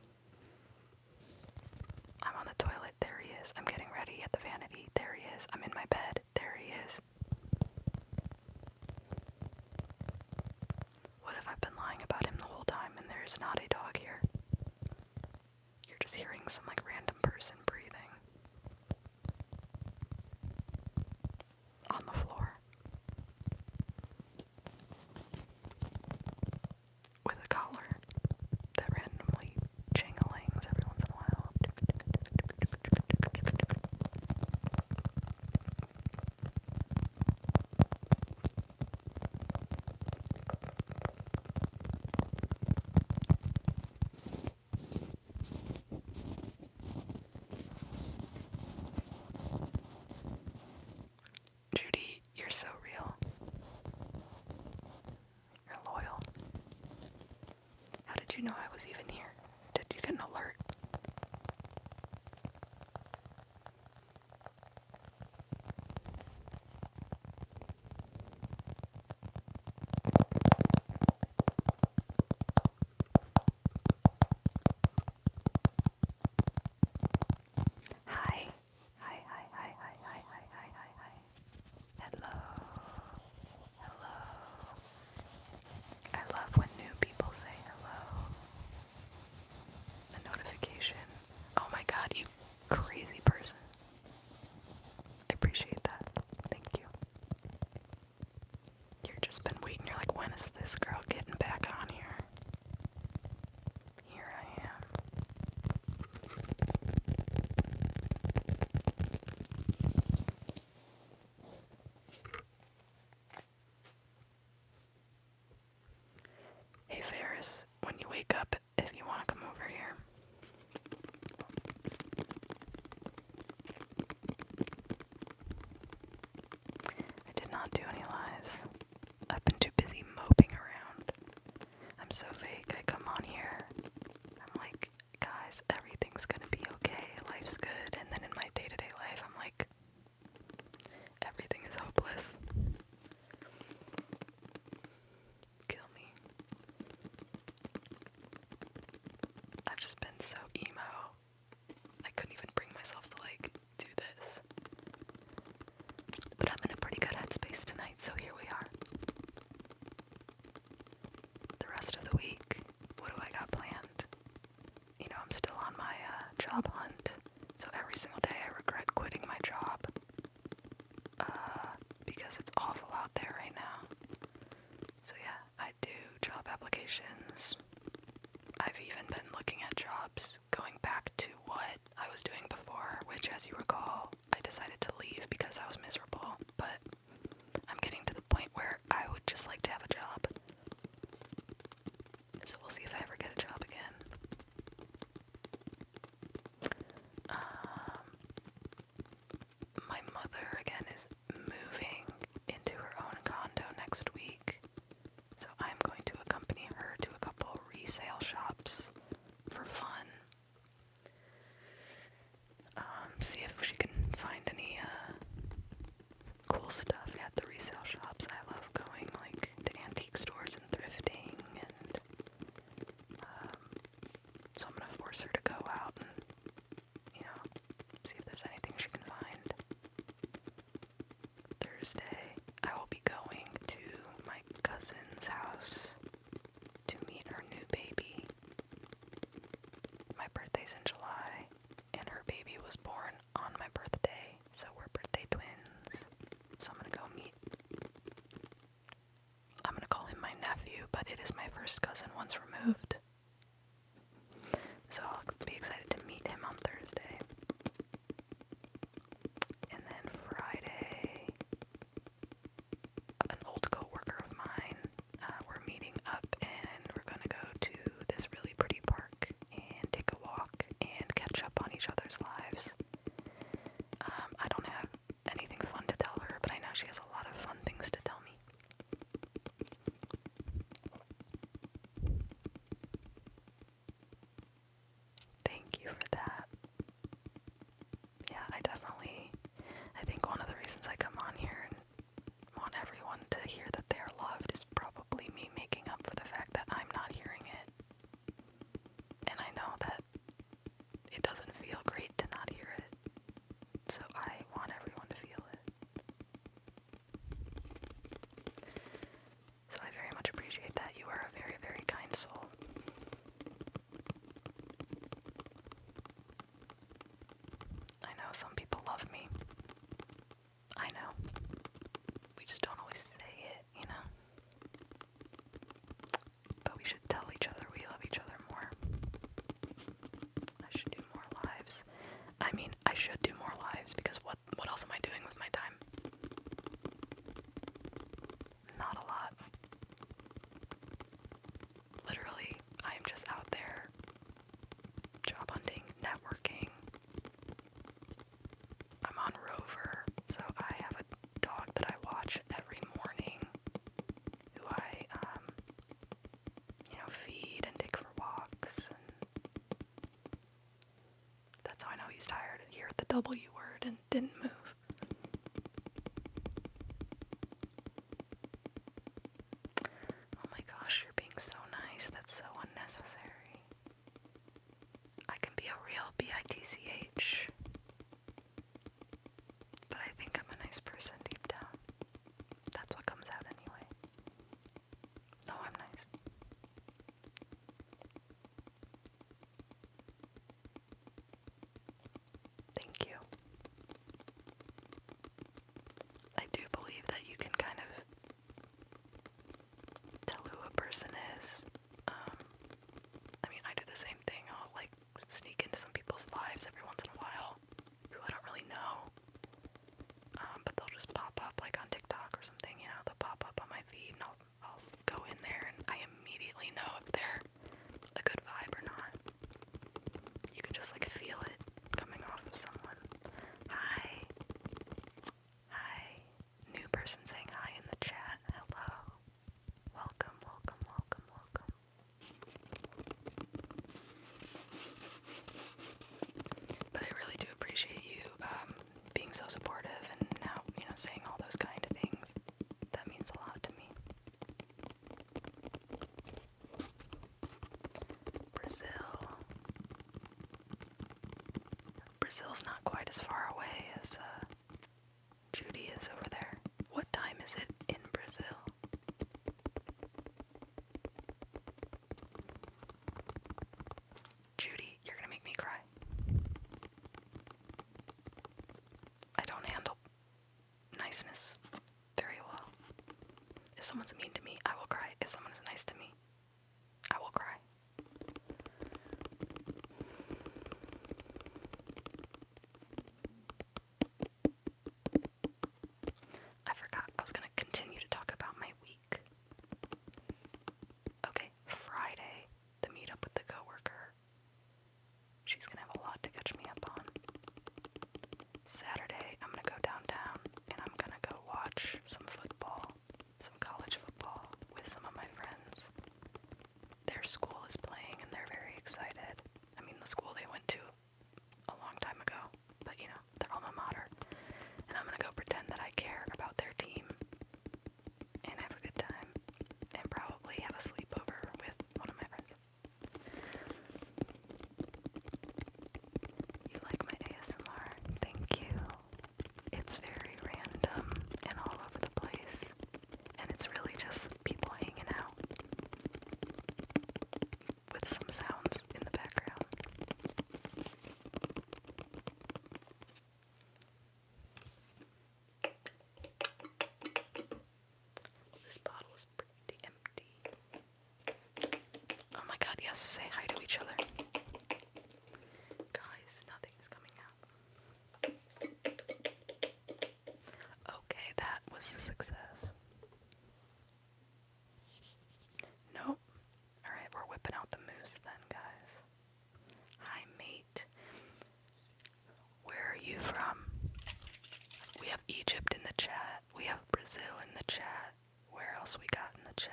I'm on the toilet. There he is. I'm getting ready at the vanity. There he is. I'm in my bed. There he is. What if I've been lying about him the whole time and there is not a dog here? You're just hearing some like random person breathing. know I was even here? Did you get an alert? Hi. Hi, hi, hi, hi, hi, hi, hi, hi, hi. Hello. Hello. I love when new people say hello. A notification. Oh my god, you crazy person. I appreciate that. Thank you. You've just been waiting. You're like, when is this girl getting back on here? Here I am. Hey Ferris, when you wake up, if you want to come over here. I did not do any lives. I've been too busy moping around. I'm so fake. I come on here. I'm like, guys, everything's gonna be okay. Life's good. And then in my day-to-day life, I'm like, everything is hopeless. Kill me. I've just been so emo. I couldn't even bring myself to, like, do this. But I'm in a pretty good headspace tonight, so here we are. The rest of the week, what do I got planned? You know, I'm still on my job hunt, so every single day I regret quitting my job. Because it's awful out there right now. So yeah, I do job applications. I've even been looking at jobs going back to what I was doing before, which, as you recall, I decided to leave because I was miserable, but I'm getting to the point where I would just like to have a job. So we'll see if I ever get a job again. My mother, again, is moving into her own condo next week, so I'm going to accompany her to a couple resale shops for fun. See if she can find any cool stuff at the resale shops. I love going like to antique stores and thrifting, and so I'm gonna force her to go out and, you know, see if there's anything she can find. Thursday, I will be going to my cousin's house to meet her new baby. My birthday's in July, and her baby was born on my birthday, so we're birthday twins. So I'm gonna go meet. I'm gonna call him my nephew, but it is my first cousin once removed. So I'll be excited to meet him on Thursday. And then Friday, an old co-worker of mine, we're meeting up and we're gonna go to this really pretty park and take a walk and catch up on each other's lives. I don't have anything fun to tell her, but I know she has a lot of fun things to tell me. squeezed higher to hear the W word and didn't move. Oh my gosh, you're being so nice. That's so unnecessary. I can be a real bitch, but I think I'm a nice person deep down. That's what comes out anyway. No, I'm nice. Thank you. I do believe that you can kind of tell who a person is. I mean, I do the same thing. I'll like sneak into some people's lives every once in a while who I don't really know. But they'll just pop up like on TikTok or something, you know, they'll pop up on my feed and I'll go in there and I immediately know if they're a good vibe or not. You can just like feel it coming off of someone. Hi. Hi. New person saying hi in the chat. Hello. Welcome, welcome, welcome, welcome. But I really do appreciate you being so supportive and now, you know, saying all those kind of things. That means a lot to me. Brazil's not quite as far away as Judy is over there. What time is it in Brazil? Judy, you're gonna make me cry. I don't handle niceness very well. If someone's mean to me, I will cry. If someone is nice to me, I will cry. I forgot. I was gonna continue to talk about my week. Okay, Friday, the meetup with the coworker. She's gonna have a lot to catch me up on. Saturday, I'm gonna go downtown and I'm gonna go watch some football, some college football with some of my friends. Their school is playing and they're very excited. I mean, the school they went to a long time ago, but you know, their alma mater. And I'm gonna go pretend that I care about their team and have a good time and probably have a sleepover with one of my friends. You like my ASMR? Thank you. It's very random and all over the place, and it's really just people hanging out with some sounds in the background. This bottle is pretty empty. Oh my god, yes, say hi to each other. Guys, nothing's coming out. Okay, that was a success. Nope. Alright, we're whipping out the moose then, guys. Hi, mate. Where are you from? We have Egypt in the chat. We have Brazil in the chat. Where else we got in the chat?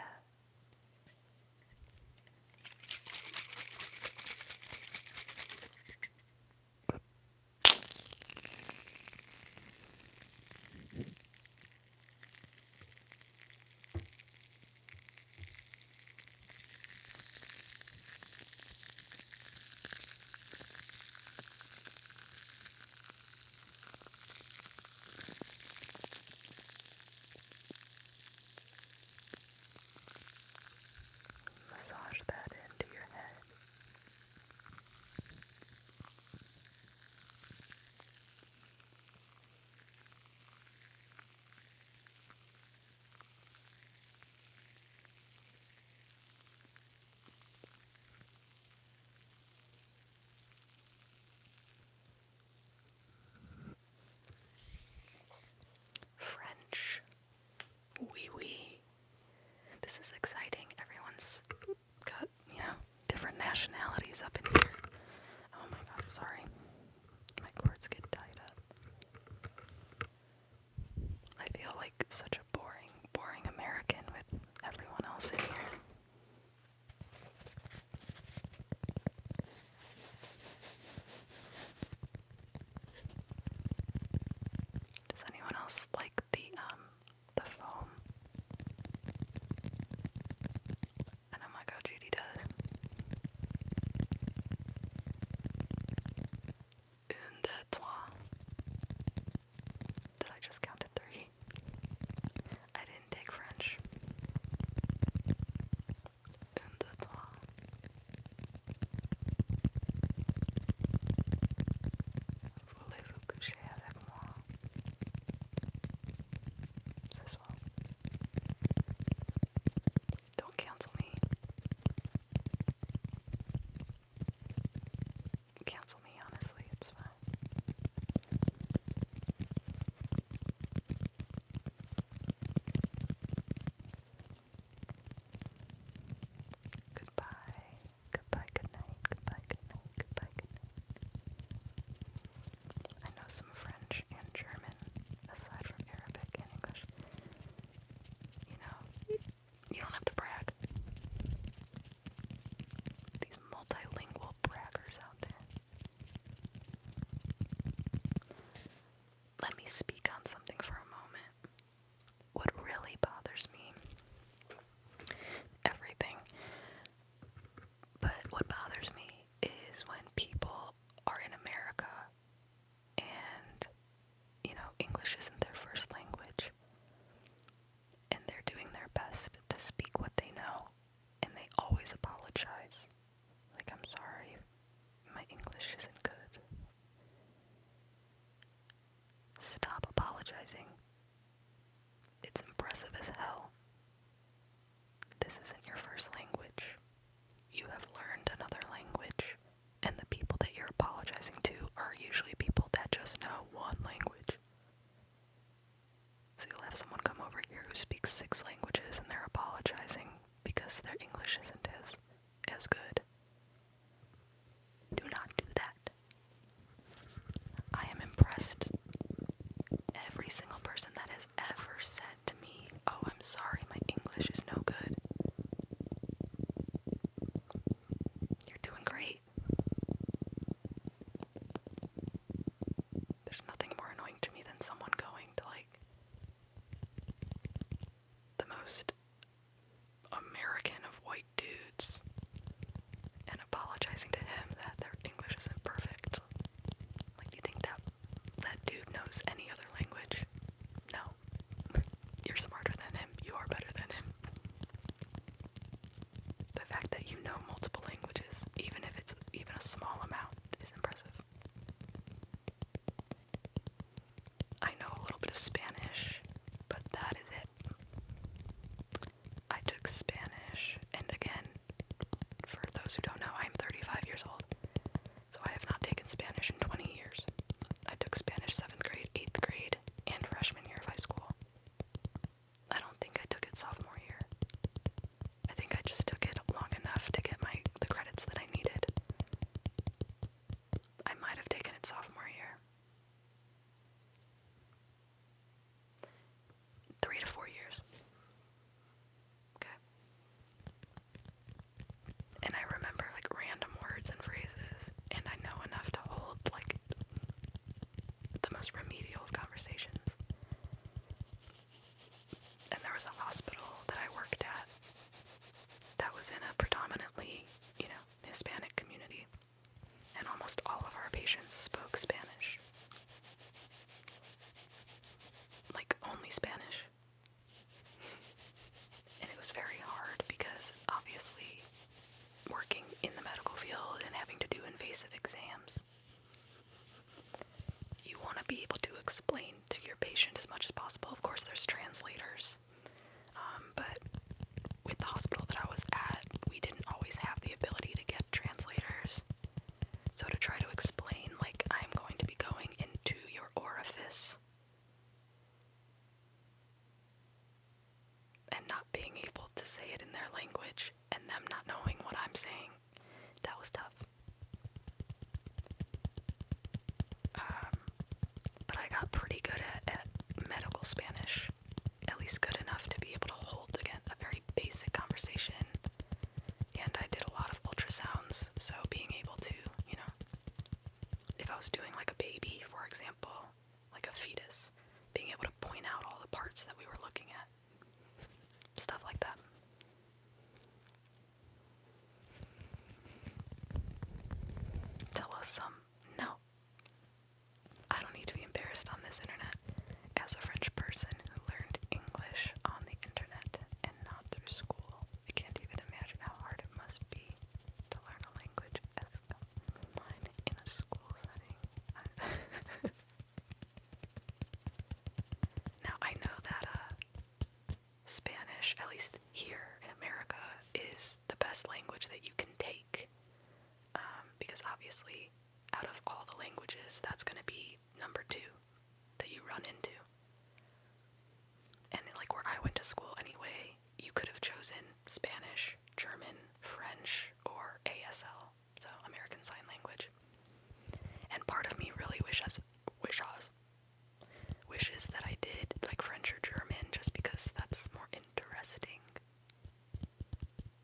bit of Spanish, but that is it. I took Spanish, and again, for those who don't know, I'm 35 years old, so I have not taken Spanish in 20 years. I took Spanish 7th grade, 8th grade, and freshman year of high school. I don't think I took it sophomore year. I think I just took it long enough to get the credits that I needed. I might have taken it sophomore year. 3 to 4 years. Okay. And I remember like random words and phrases, and I know enough to hold like the most remedial of conversations. And there was a hospital that I worked at that was in a predominantly, Hispanic community, and almost all of our patients spoke Spanish. Like, only Spanish. And it was very hard because, obviously, working in the medical field and having to do invasive exams, you want to be able to explain to your patient as much as possible. Of course, there's translators, but with the hospital that I was at, we didn't always have the ability to get translators. So to try to explain, like, I'm going to be going into your orifice, and not being able to say it in their language, and them not knowing what I'm saying, that was tough. But I got pretty good at medical Spanish, at least good enough to be able to hold, again, a very basic conversation. And I did a lot of ultrasounds, so being able to, if I was doing like a baby, for example, like a fetus, being able to point out all the parts that we were looking at. Stuff like that. Tell us some. No. I don't need to be embarrassed on this internet. As a French person who learned English on the internet and not through school, I can't even imagine how hard it must be to learn a language as mine in a school setting. Now, I know that Spanish, at least here in America, is the best language that you can take, because obviously, out of all the languages, that's going to be number 2 that you run into. And like where I went to school anyway, you could have chosen Spanish, German, French, or ASL, so American Sign Language. And part of me really wishes that I did like French or German, just because that's more interesting.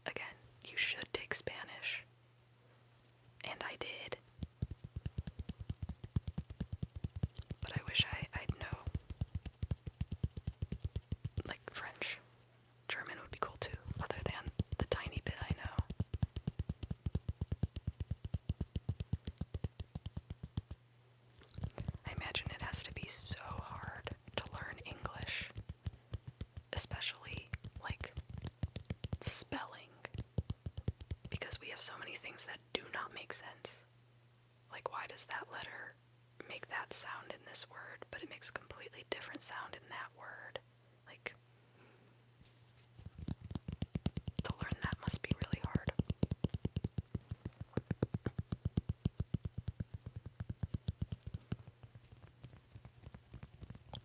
Again, you should take Spanish, and I did. But I wish I'd know, like, French. German would be cool too, other than the tiny bit I know. I imagine it has to be so hard to learn English, especially, like, spelling, because we have so many things that do not make sense. Like, why does that letter make that sound in this word, but it makes a completely different sound in that word? Like, to learn that must be really hard.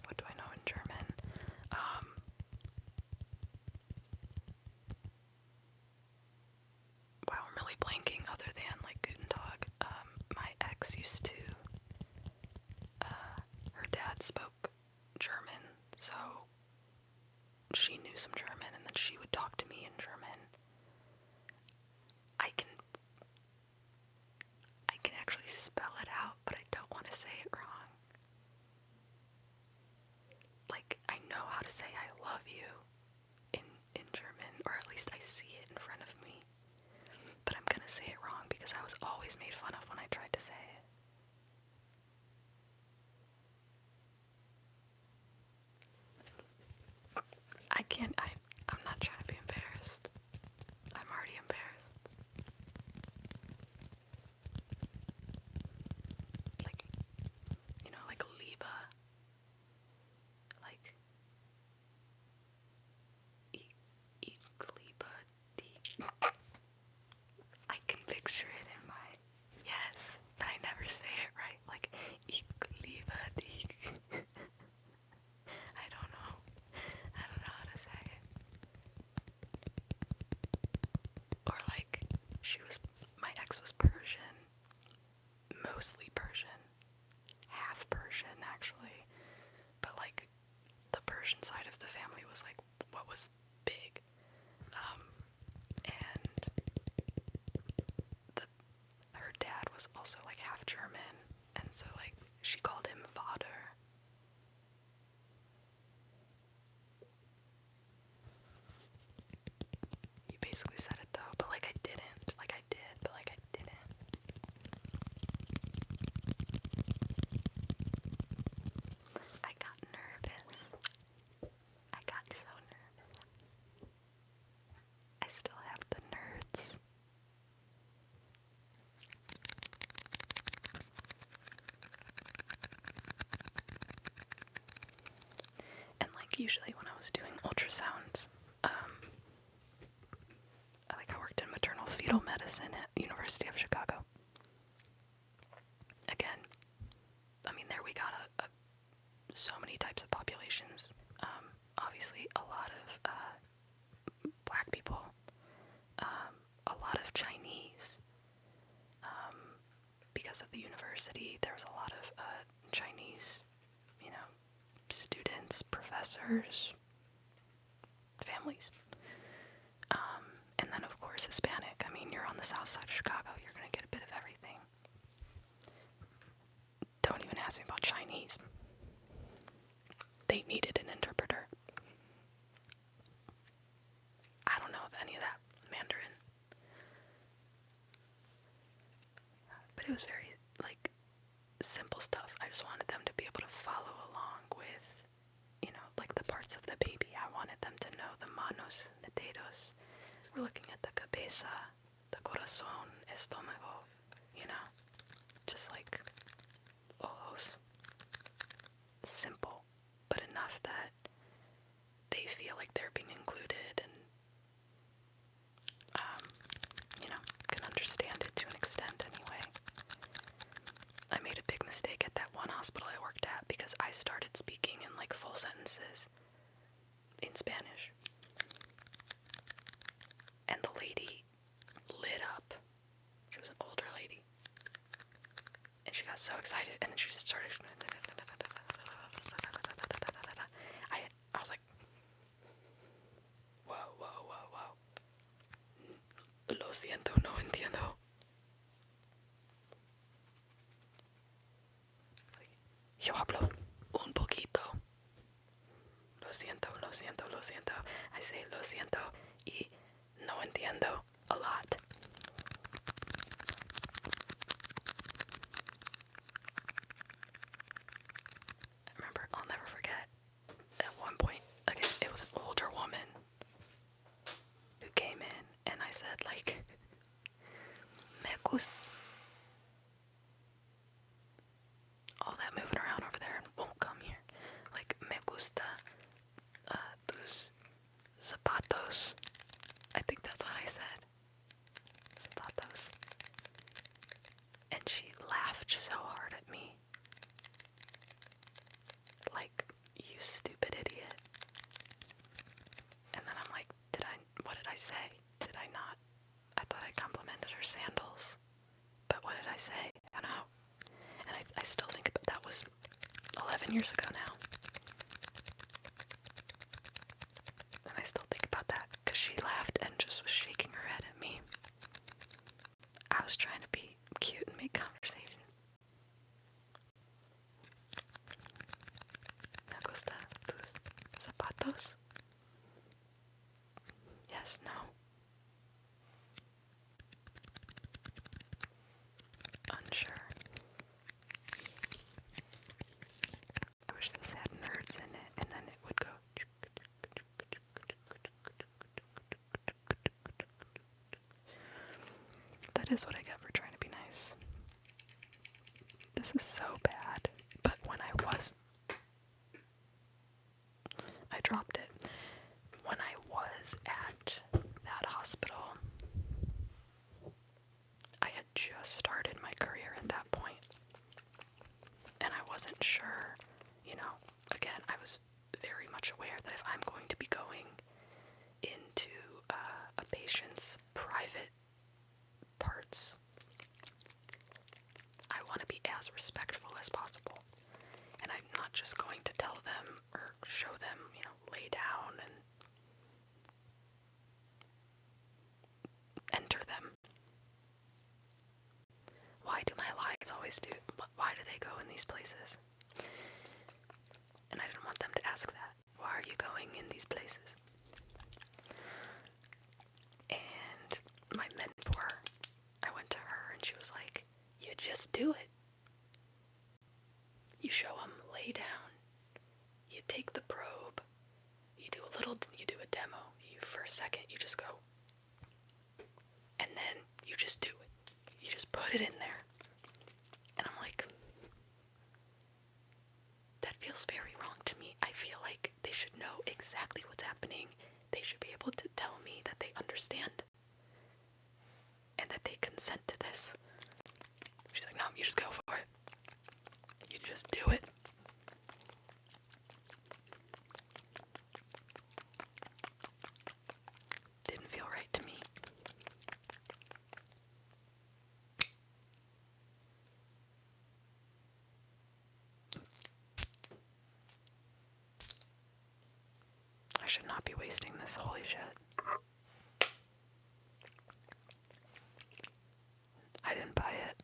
What do I know in German? Wow, I'm really blanking other than, like, Guten Tag. My ex used to, her dad spoke German, so she knew some German, and then she would talk to me in German. I can actually spell it out, but I don't want to say it wrong. Like, I know how to say I love you in German, or at least I see it in front of me. But I'm gonna say it wrong because I was always made fun of when I tried to say it. I'm not trying to be embarrassed. I'm already embarrassed. Like, like Liebe. Russian side of the family was like what was big. And her dad was also like half German, and so like she called him Vater. You basically said it though, but like I didn't. Like I did, but like I didn't. I got nervous. I got so nervous. I still have the nerds. And like usually when I was doing ultrasounds, I worked in maternal fetal medicine at the University of Chicago. Again, I mean there we got so many types of populations. Obviously a lot of black people, a lot of Chinese. Because of the university, there was a lot of Chinese, students, professors, families. And then, of course, Hispanic. I mean, you're on the south side of Chicago, you're going to get a bit of everything. Don't even ask me about Chinese. They needed an interpreter. I don't know any of that Mandarin. But it was very, simple stuff. I just wanted them to be able to follow along with, the parts of the baby. I wanted them to know the manos and the dedos. We're looking at the cabeza, the corazón, estómago, just like ojos. Simple, but enough that they feel like they're being included and, can understand it to an extent anyway. I made a big mistake at that one hospital I worked at because I started speaking in full sentences in Spanish. And the lady lit up. She was an older lady. And she got so excited and then she started I was like, whoa. Lo siento, no entiendo. Yo hablo un poquito. Lo siento. I say lo siento y no entiendo a lot. I remember, I'll never forget, at one point, it was an older woman who came in and I said, me gusta. All that moving around over there won't come here. Me gusta tus zapatos. I think that's what I said. Zapatos. And she laughed so hard at me. You stupid idiot. And then I'm like, what did I say? Did I not? I thought I complimented her sandals. But what did I say? I don't know. And I still think that was 11 years ago now. And I still think about that because she laughed and just was shaking her head at me. I was trying to be cute and make conversation. Me gusta tus zapatos? Yes, no. Unsure. I wish this had nerds in it, and then it would go. That is what I get for trying to be nice. This is so bad, but when I dropped it. When I was at that hospital, I had just started my career at that point, and I wasn't sure, again, I was very much aware that if I'm going to be going into a patient's private parts, I want to be as respectful as possible. And I'm not just going to tell them or show them, lay down and enter them. Why do my lives always do? Why do they go in these places? And I didn't want them to ask that. Why are you going in these places? And my mentor, I went to her and she was like, you just do it. You show them, lay down. You take the probe. You do a demo. For a second, you just go. And then you just do it. You just put it in there. And I'm like, that feels very wrong to me. I feel like they should know exactly what's happening. They should be able to tell me that they understand and that they consent to this. She's like, no, you just go for it. You just do it. Didn't feel right to me. I should not be wasting this, holy shit. I didn't buy it.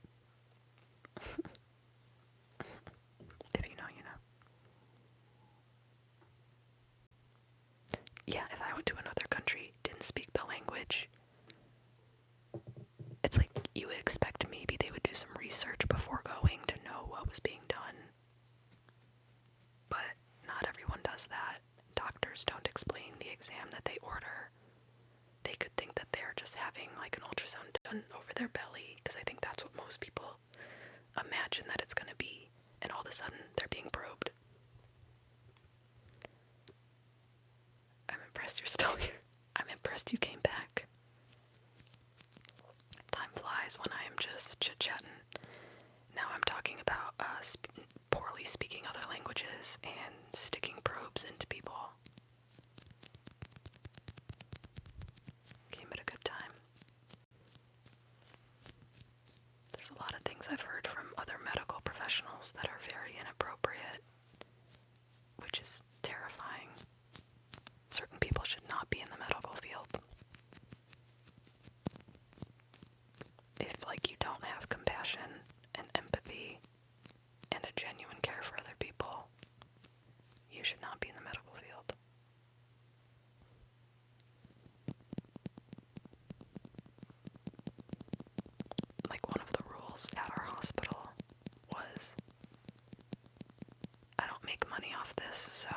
If you know, you know. Yeah, if I went to another country, didn't speak the language, it's like you would expect maybe they would do some research before going to know what was being done. But not everyone does that. Doctors don't explain the exam that they order. They could think that they're just having like an ultrasound done over their belly, because I think that's what most people imagine that it's going to be, and all of a sudden they're being probed. I'm impressed you're still here. I'm impressed you came back. Time flies when I am just chit-chatting. Now I'm talking about poorly speaking other languages and sticking probes into people. Came at a good time. There's a lot of things I've heard from other medical professionals that are very inappropriate, which is terrifying. Certain people should not be in the medical field. If, you don't have compassion and empathy and a genuine care for other people, you should not be in the medical field. One of the rules at our hospital was, I don't make money off this, so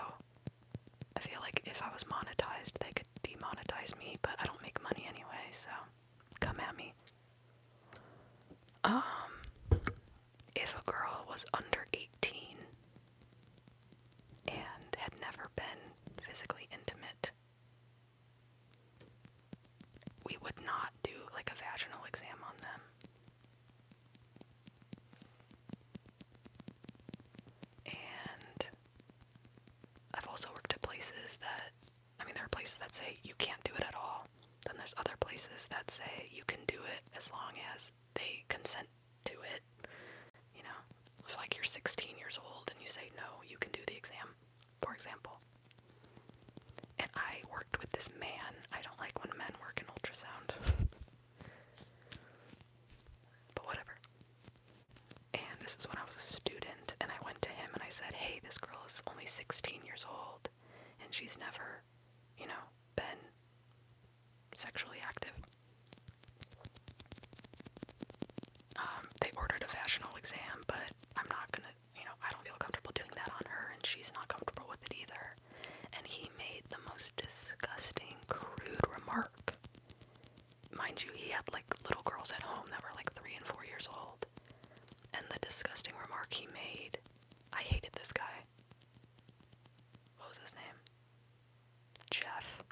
I feel like if I was monetized, they could demonetize me, but I don't make money anyway, so come at me. If a girl was under 18 and had never been physically intimate, we would not do a vaginal exam on them. And I've also worked at places that, there are places that say you can't do it at all. Then there's other places that say you can do it as long as they consent to it. If you're 16 years old and you say no, you can do the exam, for example. And I worked with this man. I don't like when men work in ultrasound. But whatever. And this is when I was a student, and I went to him and I said, hey, this girl is only 16 years old, and she's never, been sexually active. They ordered a vaginal exam, but I'm not gonna, I don't feel comfortable doing that on her, and she's not comfortable with it either. And he made the most disgusting, crude remark. Mind you, he had little girls at home that were 3 and 4 years old. And the disgusting remark he made, I hated this guy. What was his name? Jeff.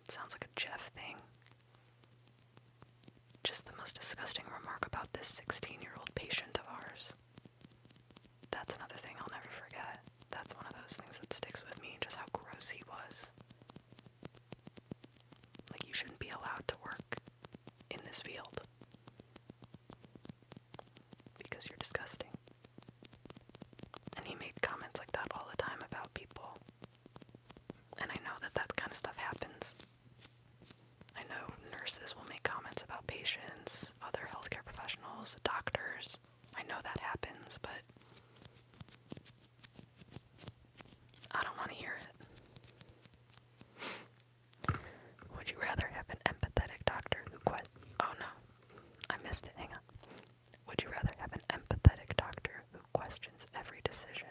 Sounds like a Jeff thing. Just the most disgusting remark about this 16-year-old patient of ours. That's another thing I'll never forget. That's one of those things that sticks with me, just how gross he was. You shouldn't be allowed to work in this field because you're disgusting. doctors. I know that happens, but I don't want to hear it. Would you rather have an empathetic doctor who oh no, I missed it, hang on. Would you rather have an empathetic doctor who questions every decision,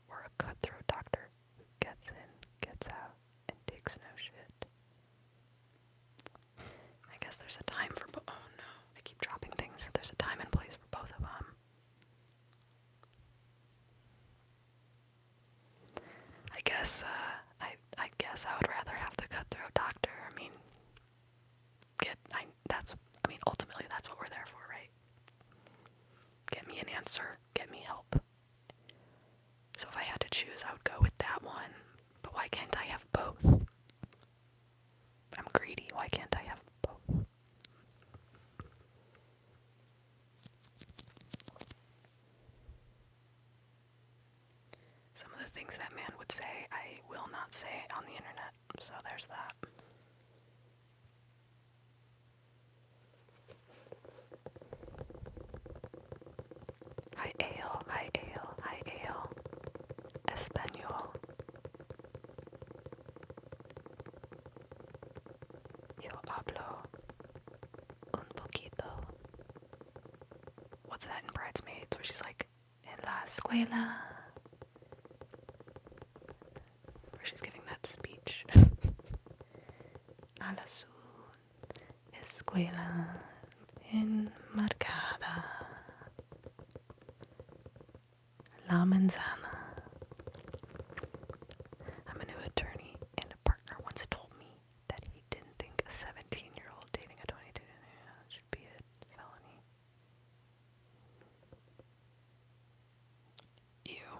or a cutthroat doctor who gets in, gets out, and takes no shit? I guess there's a time for oh no, I keep dropping things. There's a time and place for both of them. I guess I would rather have the cutthroat doctor. I mean, ultimately that's what we're there for, right? Get me an answer, get me help. So if I had to choose, I would go with that one. But why can't I have both? I'm greedy. Why can't I have both? Some of the things that man would say, I will not say on the internet. So there's that. Hi ale, hi ale, hi ale. Español. Yo hablo un poquito. What's that in Bridesmaids where she's like, en la escuela? Where she's giving that speech. A la su escuela enmarcada. La manzana. I'm a new attorney, and a partner once told me that he didn't think a 17-year-old dating a 22-year-old should be a felony. Ew.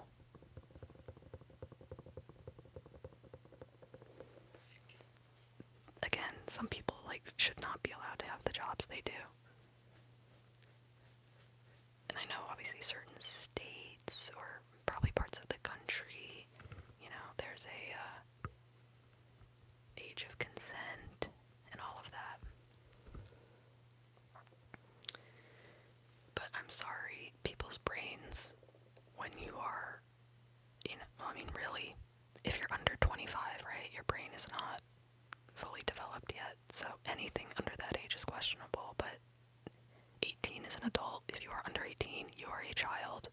Again, some people should not be allowed to have the jobs they do. And I know obviously certain states or probably parts of the country, there's a age of consent and all of that. But I'm sorry, people's brains, when you are, really, if you're under 25, right, your brain is not fully developed yet, so anything under that age is questionable, but 18 is an adult. If you are under 18, you are a child.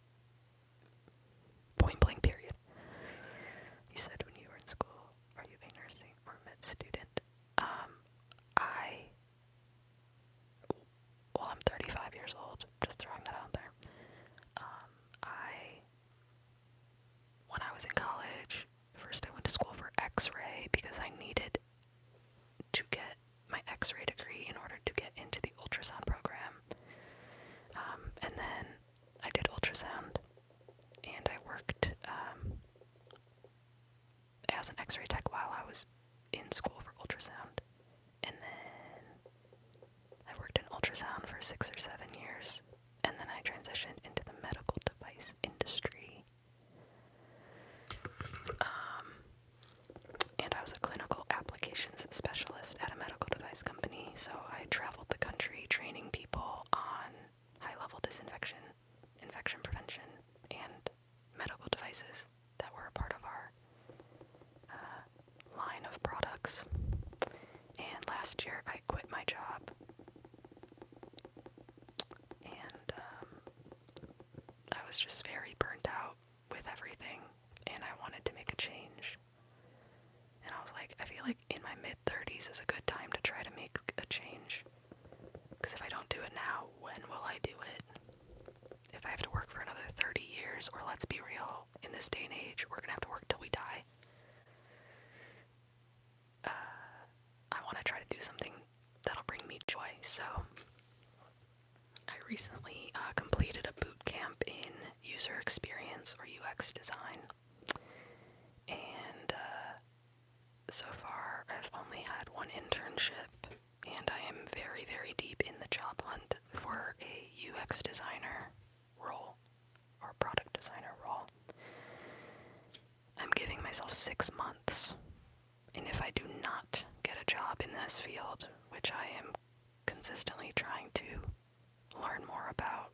Point blank, period. You said when you were in school, are you a nursing or med student? I'm 35 years old, just throwing that out there. When I was in college, first I went to school for x-ray because I needed to get my x-ray degree in order to get into the ultrasound program. And then I did ultrasound, and I worked as an x-ray tech while I was in school for ultrasound. And then I worked in ultrasound for 6 or 7 years, and then I transitioned into the medical device industry. And I was a clinical applications specialist at a medical device company, so I traveled the country training people on high-level disinfection, infection prevention, and medical devices that were a part of our line of products. And last year I quit my job, and I was just very burnt out with everything, and I wanted to make a change. And I was like, I feel like in my mid-30s is a good time to try to make a change. Because if I don't do it now, when will I do it? If I have to work for another 30 years, or let's be real, in this day and age, we're going to have to work till we die. I want to try to do something that'll bring me joy. So I recently completed a boot camp in user experience or UX design. And so far I've only had one internship, and I am very, very deep in the job hunt for a UX designer role or product designer role. I'm giving myself 6 months, and if I do not get a job in this field, which I am consistently trying to learn more about,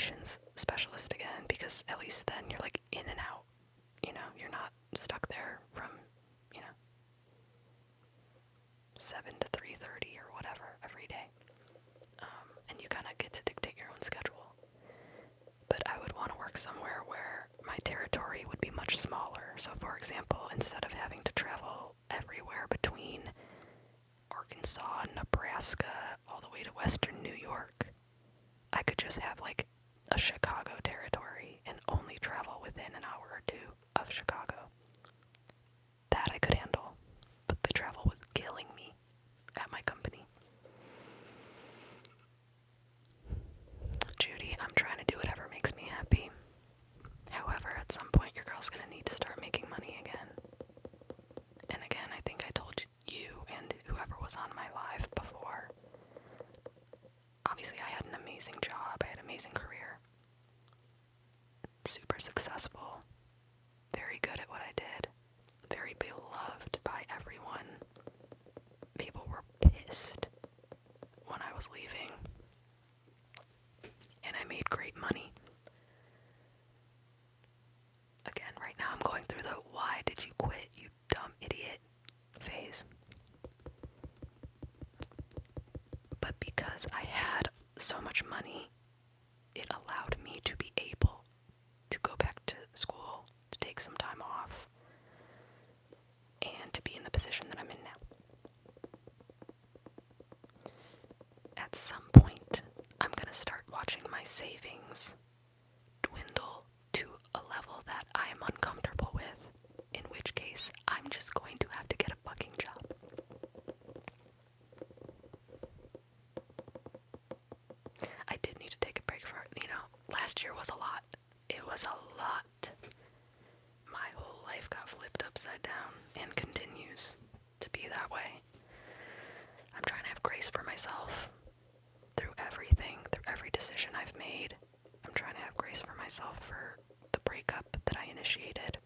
admissions specialist again, because at least then you're like in and out. You're not stuck there from, 7 to 3:30 or whatever every day. And you kind of get to dictate your own schedule. But I would want to work somewhere where my territory would be much smaller. So, for example, instead of having to travel everywhere between Arkansas, Nebraska, all the way to western New York, I could just have like a Chicago territory and only travel within an hour or two of Chicago. That I could handle, but the travel was killing me at my company. Judy, I'm trying to do whatever makes me happy. However, at some point your girl's gonna need to start making money again. And again, I think I told you and whoever was on my live before. Obviously, I had an amazing job. I had an amazing career. Super successful. Very good at what I did. Very beloved by everyone. People were pissed when I was leaving. And I made great money. Again, right now I'm going through the "why did you quit, you dumb idiot" phase. But because I had so much money, it allowed me to be able to go back to school, to take some time off, and to be in the position that I'm in now. At some point, I'm going to start watching my savings dwindle to a level that I am uncomfortable with, in which case I'm just going to have to get a fucking job. I did need to take a break for it. Last year was a lot. It was a lot. My whole life got flipped upside down and continues to be that way. I'm trying to have grace for myself through everything, through every decision I've made. I'm trying to have grace for myself for the breakup that I initiated.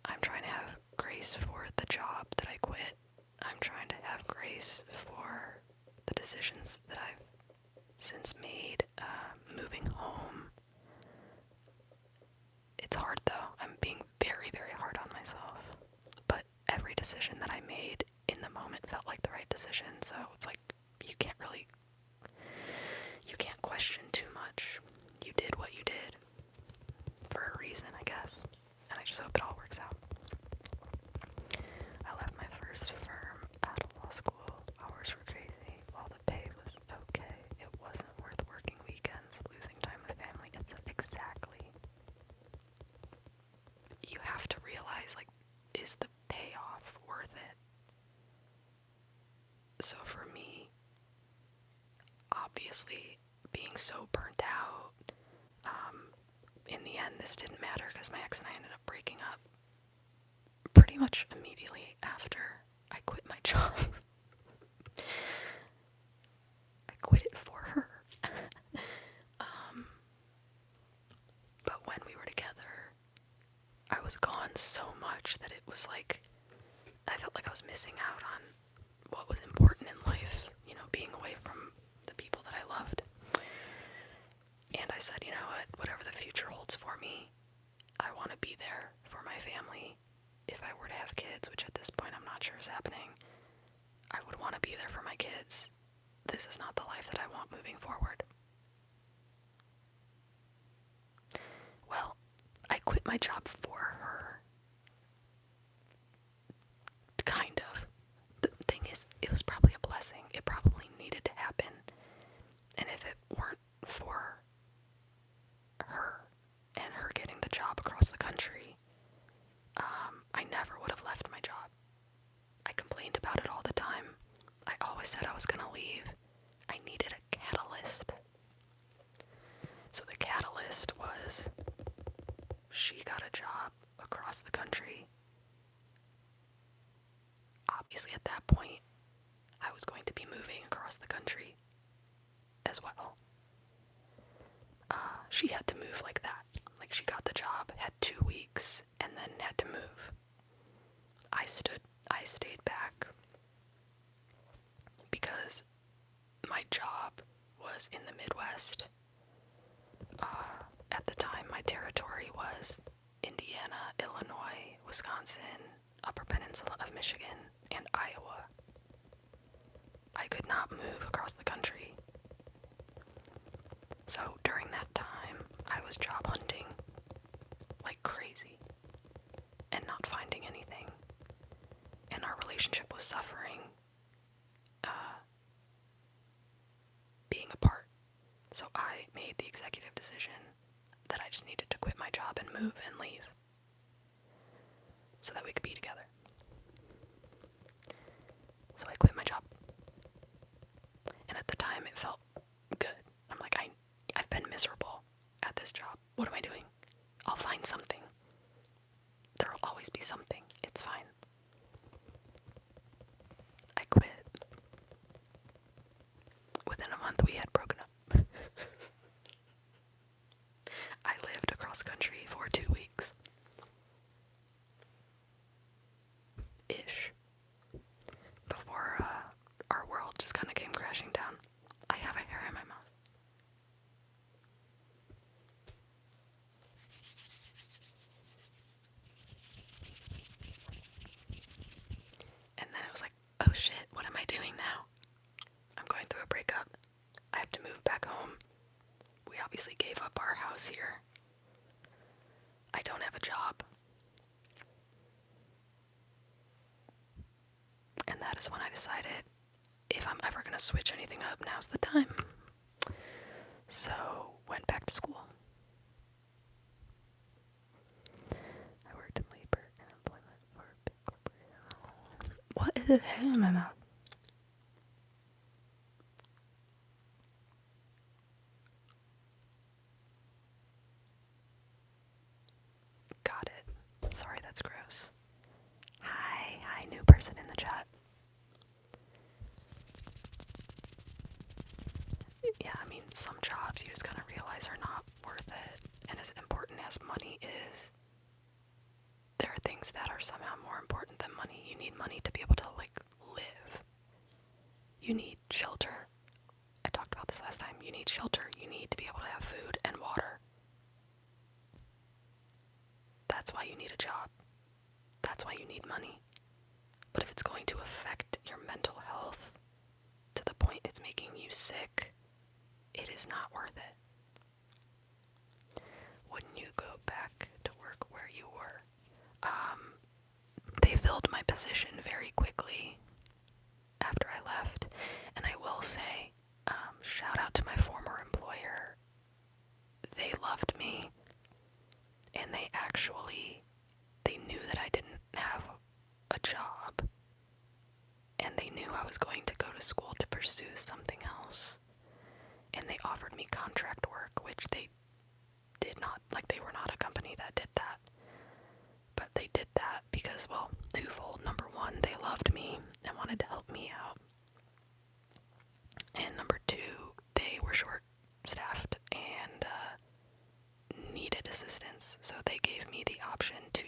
I'm trying to have grace for the job that I quit. I'm trying to have grace for the decisions that I've since made, moving home. It's hard though. I'm being very, very hard on myself. But every decision that I made in the moment felt like the right decision, so it's like you can't question too much. You did what you did for a reason, I guess. And I just hope it all works out. I left my first firm out of law school. Hours were crazy. While the pay was okay, it wasn't worth working weekends, losing time with family. It's exactly. You have to realize, like, is the payoff worth it? So for me, obviously, being so burnt out, in the end, this didn't matter because my ex and I ended up breaking up pretty much immediately after I quit my job. I quit it for her. But when we were together, I was gone so much that it was like, I felt like I was missing out on what was important in life, being away from the people that I loved. And I said, you know what, whatever the future holds for me, I want to be there for my family. If I were to have kids, which at this point I'm not sure is happening, I would want to be there for my kids. This is not the life that I want moving forward. Well, I quit my job for her. Kind of. The thing is, it was probably a blessing. It probably needed to happen. And if it weren't for her and her getting the job across the country, I never would have left my job. I complained about it all the time. I always said I was gonna leave. I needed a catalyst. So the catalyst was, she got a job across the country. Obviously at that point, I was going to be moving across the country as well. She had to move like that. Like, she got the job, had 2 weeks, and then had to move. I stayed back because my job was in the Midwest, At the time, my territory was Indiana, Illinois, Wisconsin, Upper Peninsula of Michigan, and Iowa. I could not move across the country. So during that time, I was job hunting like crazy and not finding anything. And our relationship was suffering being apart. So I made the executive decision that I just needed to quit my job and move and leave so that we could be together. So I quit my job. And at the time it felt good. I'm like, I've been miserable at this job. What am I doing? I'll find something. There will always be something. It's fine. I quit. Within a month we had broken up. I lived across country for 2 weeks. Ish. Before our world just kind of came crashing down. I have a hair in my mouth. And then it was like, oh shit, what am I doing now? I'm going through a breakup. I have to move back home. We obviously gave up our house here. I don't have a job. And that is when I decided, if I'm ever going to switch anything up, now's the time. So, went back to school. I worked in labor and employment for a big corporation. What is the hair in my mouth? Got it. Sorry, that's gross. Hi, new person in the chat. Yeah, I mean, some jobs you just kind of realize are not worth it. And as important as money is, there are things that are somehow more important than money. You need money to be able to, like, live. You need shelter. I talked about this last time. You need shelter. You need to be able to have food and water. That's why you need a job. That's why you need money. But if it's going to affect your mental health to the point it's making you sick, it is not worth it. Wouldn't you go back to work where you were? They filled my position very quickly after I left, and I will say, shout out to my former employer. They loved me, and they knew that I didn't have a job, and they knew I was going to go to school to pursue something else, and they offered me contract work, which they did not, like, they were not a company that did that, but they did that because, well, twofold. Number one, they loved me and wanted to help me out, and number two, they were short-staffed and needed assistance, so they gave me the option to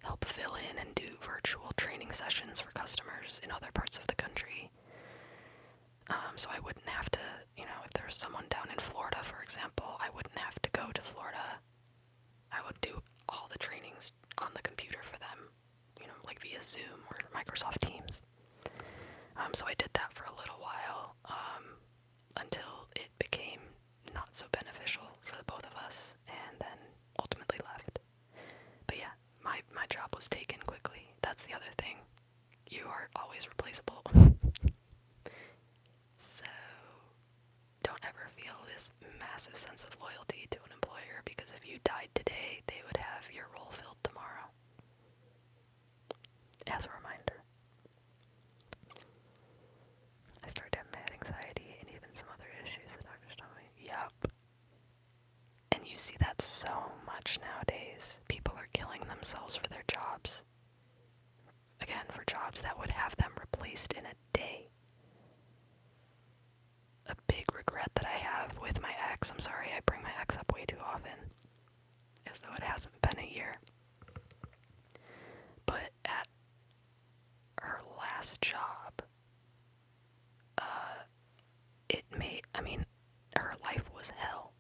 help fill in and do virtual training sessions for customers in other parts of the country. So I wouldn't have to, if there was someone down in Florida, for example, I wouldn't have to go to Florida. I would do all the trainings on the computer for them, like via Zoom or Microsoft Teams. So I did that for a little while, until it became not so beneficial for the both of us, and then ultimately left. But yeah, my job was taken quickly. That's the other thing. You are always replaceable. So don't ever feel this massive sense of loyalty to an employer, because if you died today, they would have your role filled tomorrow. As a reminder. I started to have mad anxiety and even some other issues the doctors told me. Yup. And you see that so much nowadays. People are killing themselves for their jobs. Again, for jobs that would have them replaced in a day. A big regret that I have with my ex, I'm sorry I bring my ex up way too often, as though it hasn't been a year. But at her last job, her life was hell.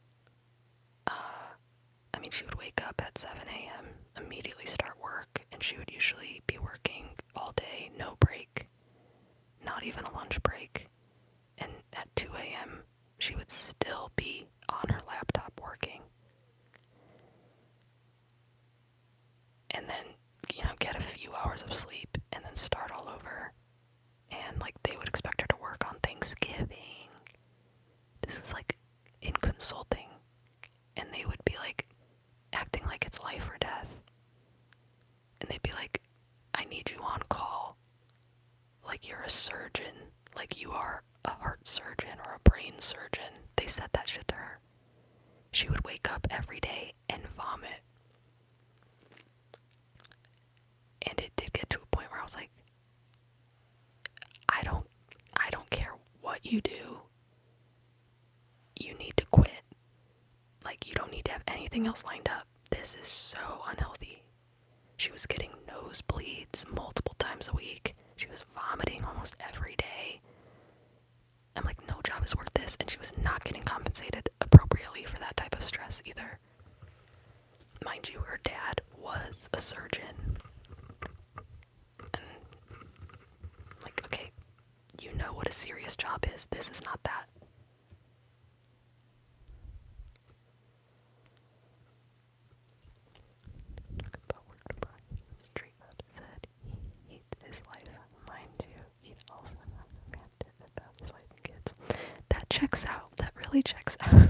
at 7 a.m., immediately start work, and she would usually be working all day, no break, not even a lunch break. And at 2 a.m., she would still be on her laptop working. And then, get a few hours of sleep and then start all over. And, they would expect her to work on Thanksgiving. This is, in consulting. And they would be, acting like it's life or death. And they'd be like, I need you on call. Like you're a surgeon. Like you are a heart surgeon or a brain surgeon. They said that shit to her. She would wake up every day and vomit. And it did get to a point where I was like, I don't care what you do. You need to quit. You don't need to have anything else lined up. This is so unhealthy. She was getting nosebleeds multiple times a week. She was vomiting almost every day. I'm like, no job is worth this. And she was not getting compensated appropriately for that type of stress either. Mind you, her dad was a surgeon. And, okay, you know what a serious job is. This is not that. Straight up said he hates his life. Mind you, he also ranted about his wife and kids. That checks out. That really checks out.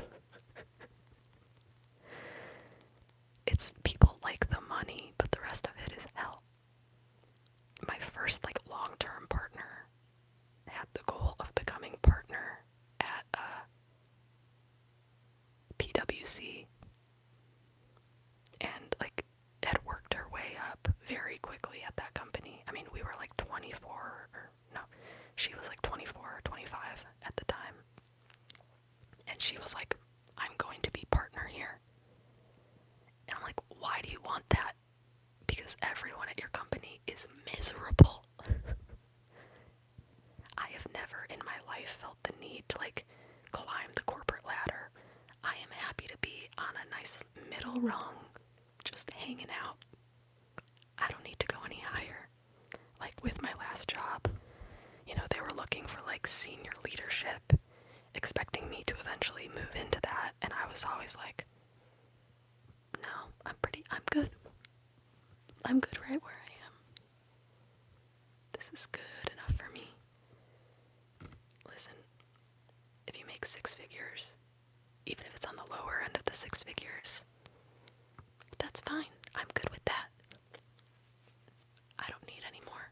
It's people like the money, but the rest of it is hell. My first long-term partner had the goal of becoming partner at PwC, and had worked her way up very quickly at that company. I mean, we were 24, or no, she was 24 or 25 at the time, and she was like, I'm going to be partner here. And I'm like, why do you want that? Because everyone at your company is miserable. I have never in my life felt the need to climb the corporate ladder. I am happy to be on a nice middle rung, just hanging out. I don't need to go any higher. With my last job, they were looking for senior leadership, expecting me to eventually move into that, and I was always like, no, I'm good. I'm good right where I am. This is good enough for me. Listen, if you make 6 figures, even if it's on the lower end of the 6 figures, that's fine. I'm good with that. I don't need any more.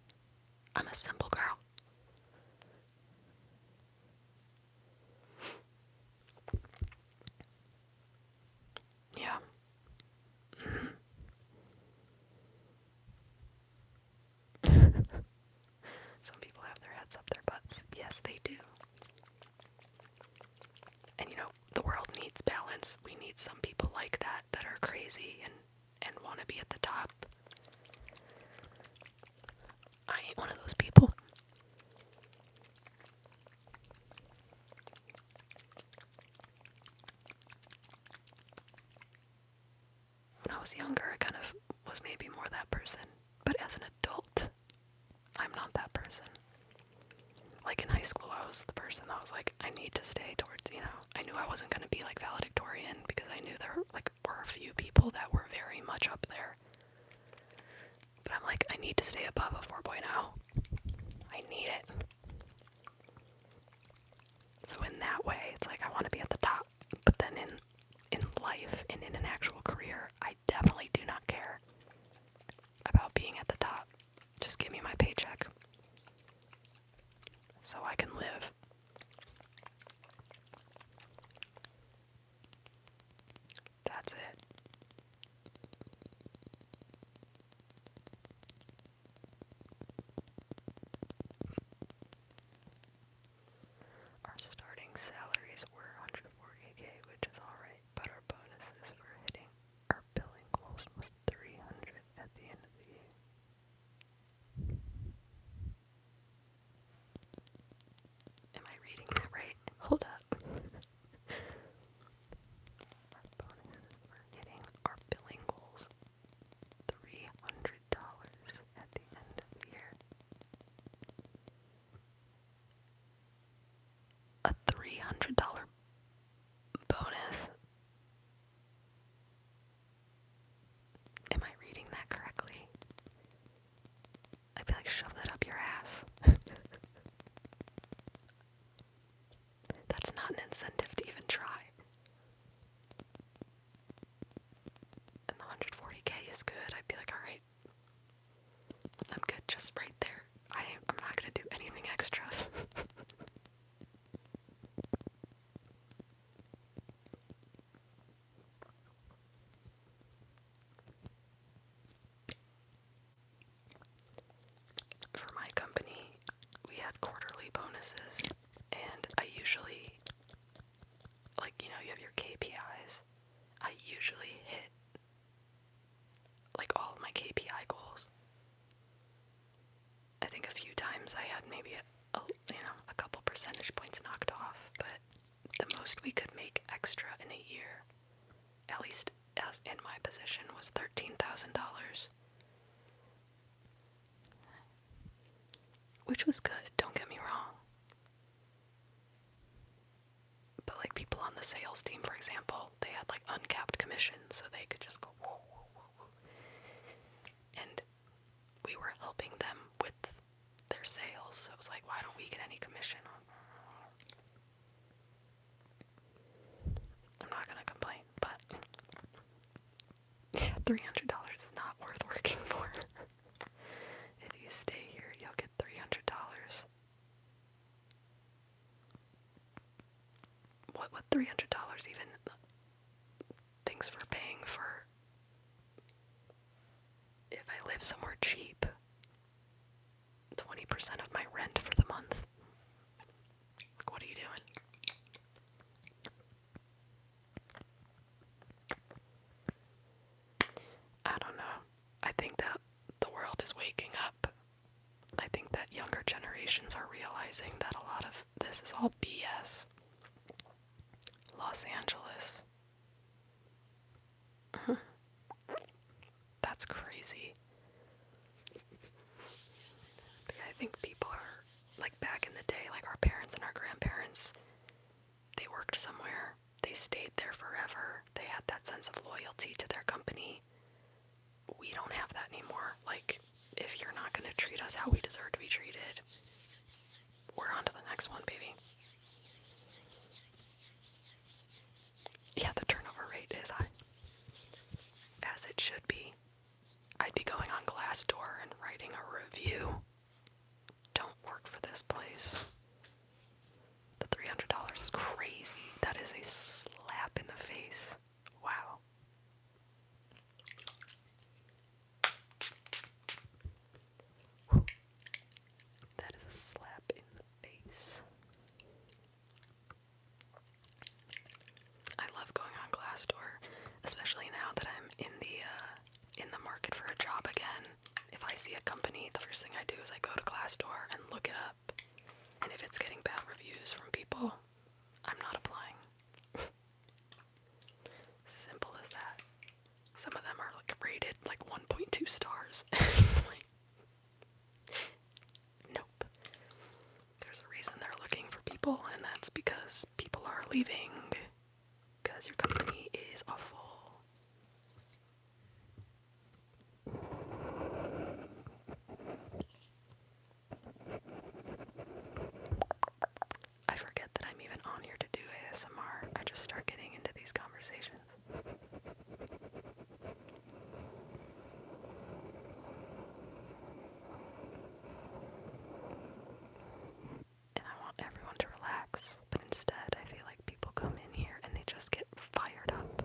I'm a simple girl. Yeah. Mm-hmm. Some people have their heads up their butts. Yes, they do. And the world needs balance. We need some people like that are crazy and want to be at the top. I ain't one of those people. When I was younger, I kind of was maybe more that person. But as an adult, I'm not that person. In high school, I was the person that was like, I need to stay towards, I knew I wasn't going to be valedictorian because I knew there were a few people that were very much up there. But I'm like, I need to stay above a 4.0. I need it. So in that way, it's I want to be at the top. But then in life and in an actual career, I definitely do not care about being at the top. Just give me my paycheck so I can live. That's it. $300 bonus. Am I reading that correctly? I'd be like, shove that up your ass. That's not an incentive to even try. And the 140K is good. I'd be like, alright, I'm good just right there. I'm not gonna do anything extra. For my company, we had quarterly bonuses, and I usually, like, you have your KPIs. I usually hit, like, all of my KPI goals. I think a few times I had maybe a couple percentage points knocked off, but the most we could make extra in a year, at least as in my position, was $13,000. Which was good, don't get me wrong. But like people on the sales team, for example, they had like uncapped commissions, so they could just go whoa, whoa, whoa, whoa. And we were helping them with their sales, so it was like, why don't we get any commission? I'm not gonna complain, but yeah, $300 is not worth working for. If you stay here, you'll get $300. What would $300 even? Thanks for paying for. If I live somewhere cheap, 20% of my rent for the month. Like, what are you doing? I don't know. I think that the world is waking up. I think that younger generations are realizing that a lot of this is all BS. Los Angeles. That's crazy. I think people are, like back in the day, like our parents and our grandparents, they worked somewhere, they stayed there forever, they had that sense of loyalty to their company. We don't have that anymore. Like, if you're not gonna treat us how we deserve to be treated, we're on to the next one, baby. Yeah, the turnover rate is high. As it should be. I'd be going on Glassdoor and writing a review. Don't work for this place. The $300 is crazy. That is a slap in the face. Wow. Whew. That is a slap in the face. I love going on Glassdoor, especially now that I'm in the market for a job again. If I see a company, the first thing I do is I go to Glassdoor and look it up. And if it's getting bad reviews from people, I'm not applying. Simple as that. Some of them are like rated like 1.2 stars. Like, nope. There's a reason they're looking for people, and that's because people are leaving because your company is awful. I forget that I'm even on here to do ASMR. I just start getting into these conversations. And I want everyone to relax, but instead I feel like people come in here and they just get fired up.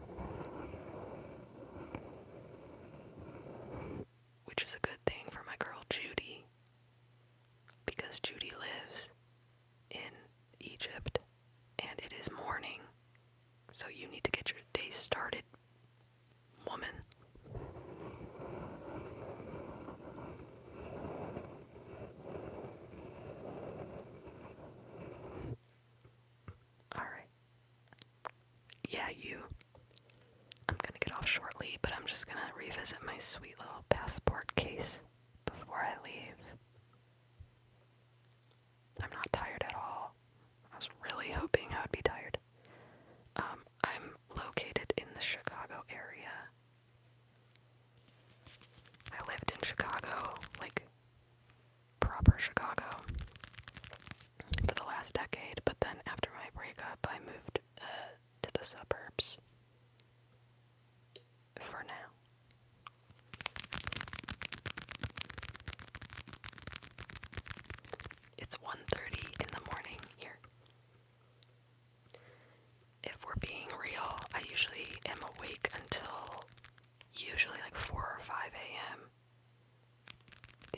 Which is a good thing for my girl Judy, because Judy lives in Egypt and it is morning, so you need to get your day started, woman. Alright. Yeah, you. I'm gonna get off shortly, but I'm just gonna revisit my sweet little passport case before I leave. I'm not tired at all. I was really hoping I would be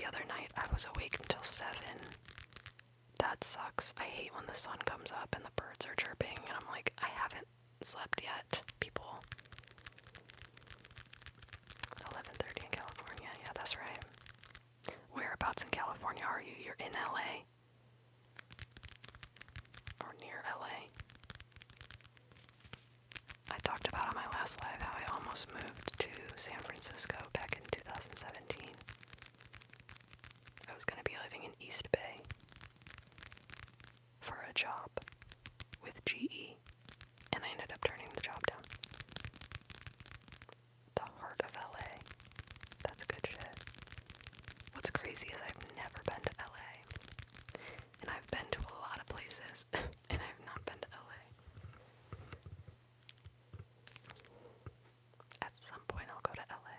the other night I was awake until 7. That sucks. I hate when the sun comes up and the birds are chirping and I'm like, I haven't slept yet, people. 11:30 in California, yeah, that's right. Whereabouts in California are you? You're in LA? Or near LA? I talked about on my last live how I almost moved to San Francisco back in 2017. I was going to be living in East Bay for a job with GE, and I ended up turning the job down. The heart of LA. That's good shit. What's crazy is I've never been to LA, and I've been to a lot of places, and I've not been to LA. At some point I'll go to LA.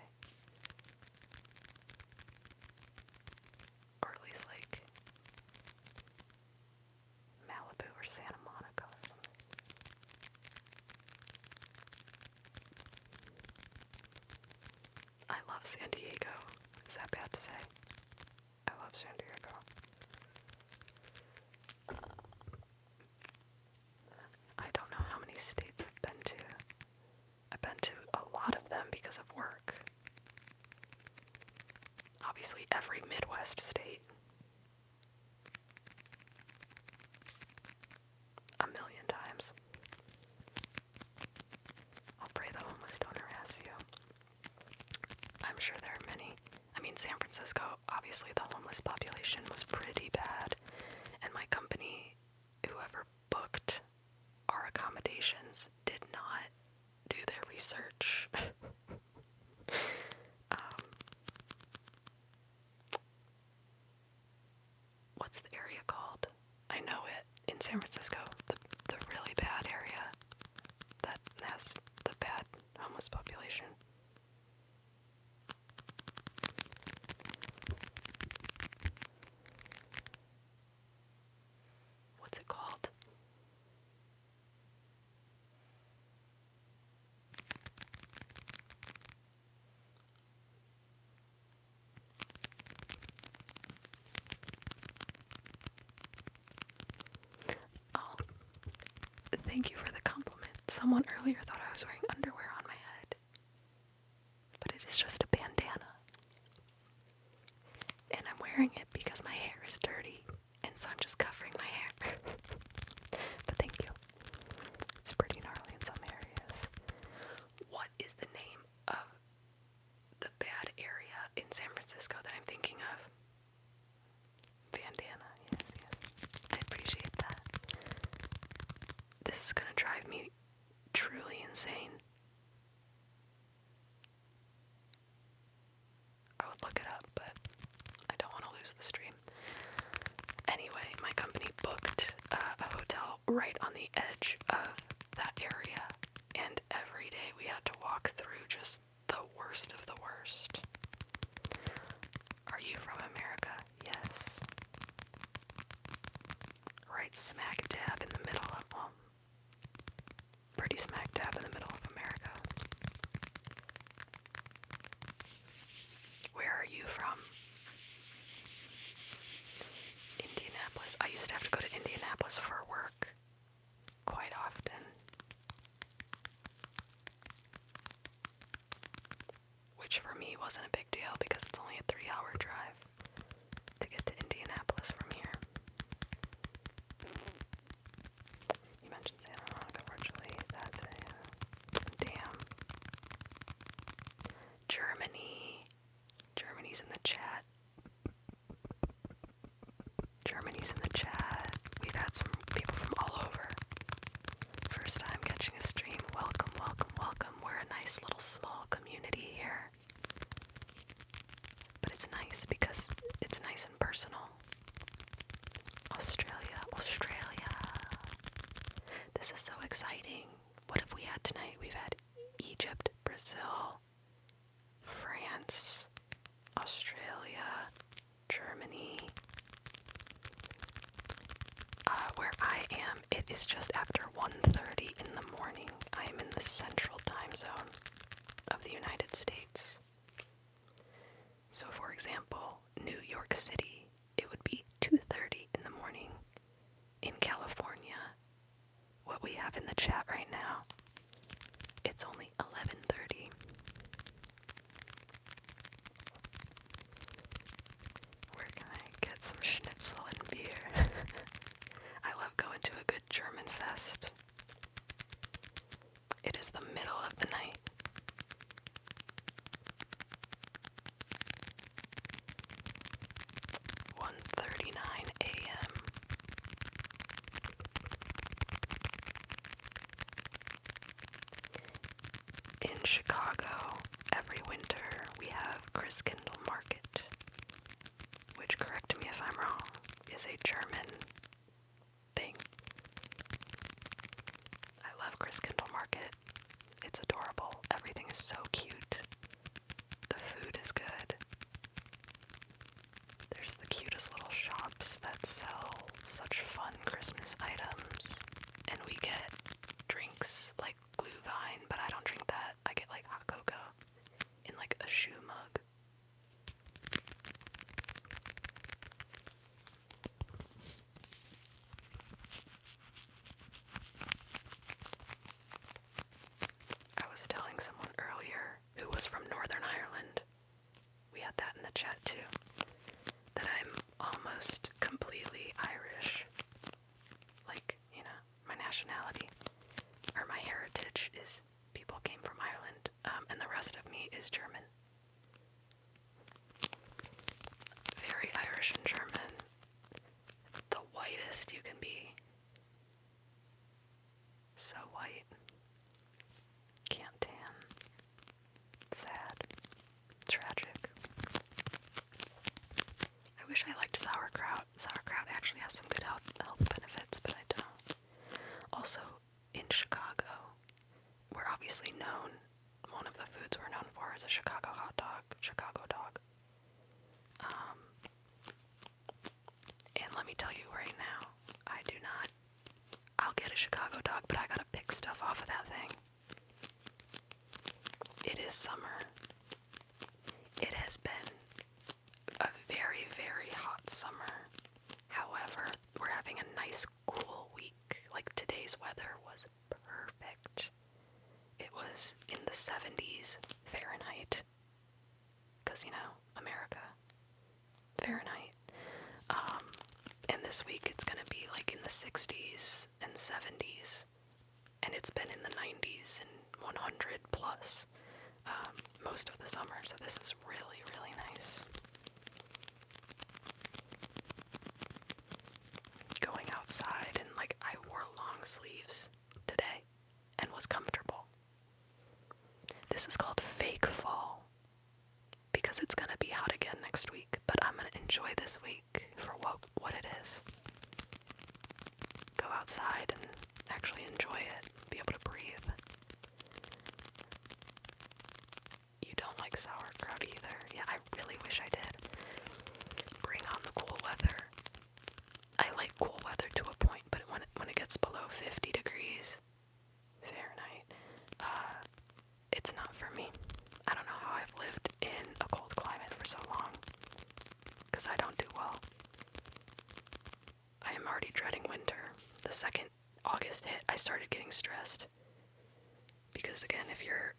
Or at least like Malibu or Santa Monica or something. I love San Diego. Is that bad to say? I love San Diego. I don't know how many states I've been to. I've been to a lot of them because of work. Obviously every Midwest state. A million times. I'll pray the homeless don't harass you. I'm sure there are many. I mean, San Francisco, obviously the homeless population was pretty bad, and my company, whoever booked our accommodations, did not do their research. What's the area called? I know it. In San Francisco, the really bad area that has the bad homeless population. What's it called? Oh, thank you for the compliment. Someone earlier thought I was wearing underwear on my head, but it is just a bandana. And I'm wearing it because my hair is dirty, and so I'm just covering my hair. But thank you. It's pretty gnarly in some areas. What is the name of the bad area in San Francisco that I'm thinking of? Bandana, yes, yes. I appreciate that. This is gonna drive me truly insane. I would look it up, but I don't want to lose the stream. Anyway, my company booked a hotel right on the edge of that area, and every day we had to walk through just the worst of the worst. Are you from America? Yes. Right smack dab in the middle of, well, pretty smack dab in the middle of America. Where are you from? Indianapolis. I used to have to go to Indianapolis for work quite often, which for me wasn't a big deal because it's only a 3-hour drive to get to Indianapolis from here. You mentioned Santa Monica virtually. That's a damn. Germany. Germany's in the chat. Germany's in the chat. We've had some people from all over. First time catching a stream. Welcome, welcome, welcome. We're a nice little small community here. But it's nice because it's nice and personal. Australia, Australia. This is so exciting. What have we had tonight? We've had Egypt, Brazil, France, Australia, Germany. Where I am, it is just after 1:30 in the morning. I am in the central time zone of the United States. So for example, New York City, it would be 2:30 in the morning. In California, what we have in the chat right now, it's only 11:30. Where can I get some schnitzel and beer? I love going to a good German fest. It is the middle of the night. "1:39 a.m. In Chicago, every winter we have Christkindl Market, which, correct me if I'm wrong, is a German thing. I love Christkindl Market. It's adorable. Everything is so cute. The food is good. There's the cutest little shops that sell such fun Christmas items. And we get drinks like Glühwein, but I don't drink that. I get like hot cocoa in like a shoe mug. I was telling someone earlier who was from Northern Ireland, we had that in the chat too, that I'm almost completely Irish. Like, you know, my nationality, or my heritage is people came from Ireland, and the rest of me is German. Very Irish and German. The whitest you can be. So white. Can't tan. Sad. Tragic. I wish I liked sauerkraut. Sauerkraut actually has some good health benefits, but I don't. Also, in Chicago, we're obviously known, one of the foods we're known for is a Chicago hot dog, Chicago dog. And let me tell you right now, I'll get a Chicago dog, but I gotta pick stuff off of that thing. It is summer. It has been a very, very hot summer. However, we're having a nice cool week. Like today's weather was perfect. It was in the 70s Fahrenheit. Because, you know, America. Fahrenheit. And this week it's gonna be like in the 60s and 70s. And it's been in the 90s and 100 plus most of the summer. So this is really, really nice. Going outside and like I wore long sleeves today and was comfortable. This is called fake fall because it's gonna be hot again next week, but I'm gonna enjoy this week for what it is. Go outside and actually enjoy it, be able to breathe. You don't like sauerkraut either. Yeah, I really wish I did. Bring on the cool weather. I like cool weather to a point, but when it gets below 50 degrees Fahrenheit, it's not for me. I don't know how I've lived in a cold climate for so long, because I don't do well. I am already dreading winter. The second August hit, I started getting stressed. Because again, if you're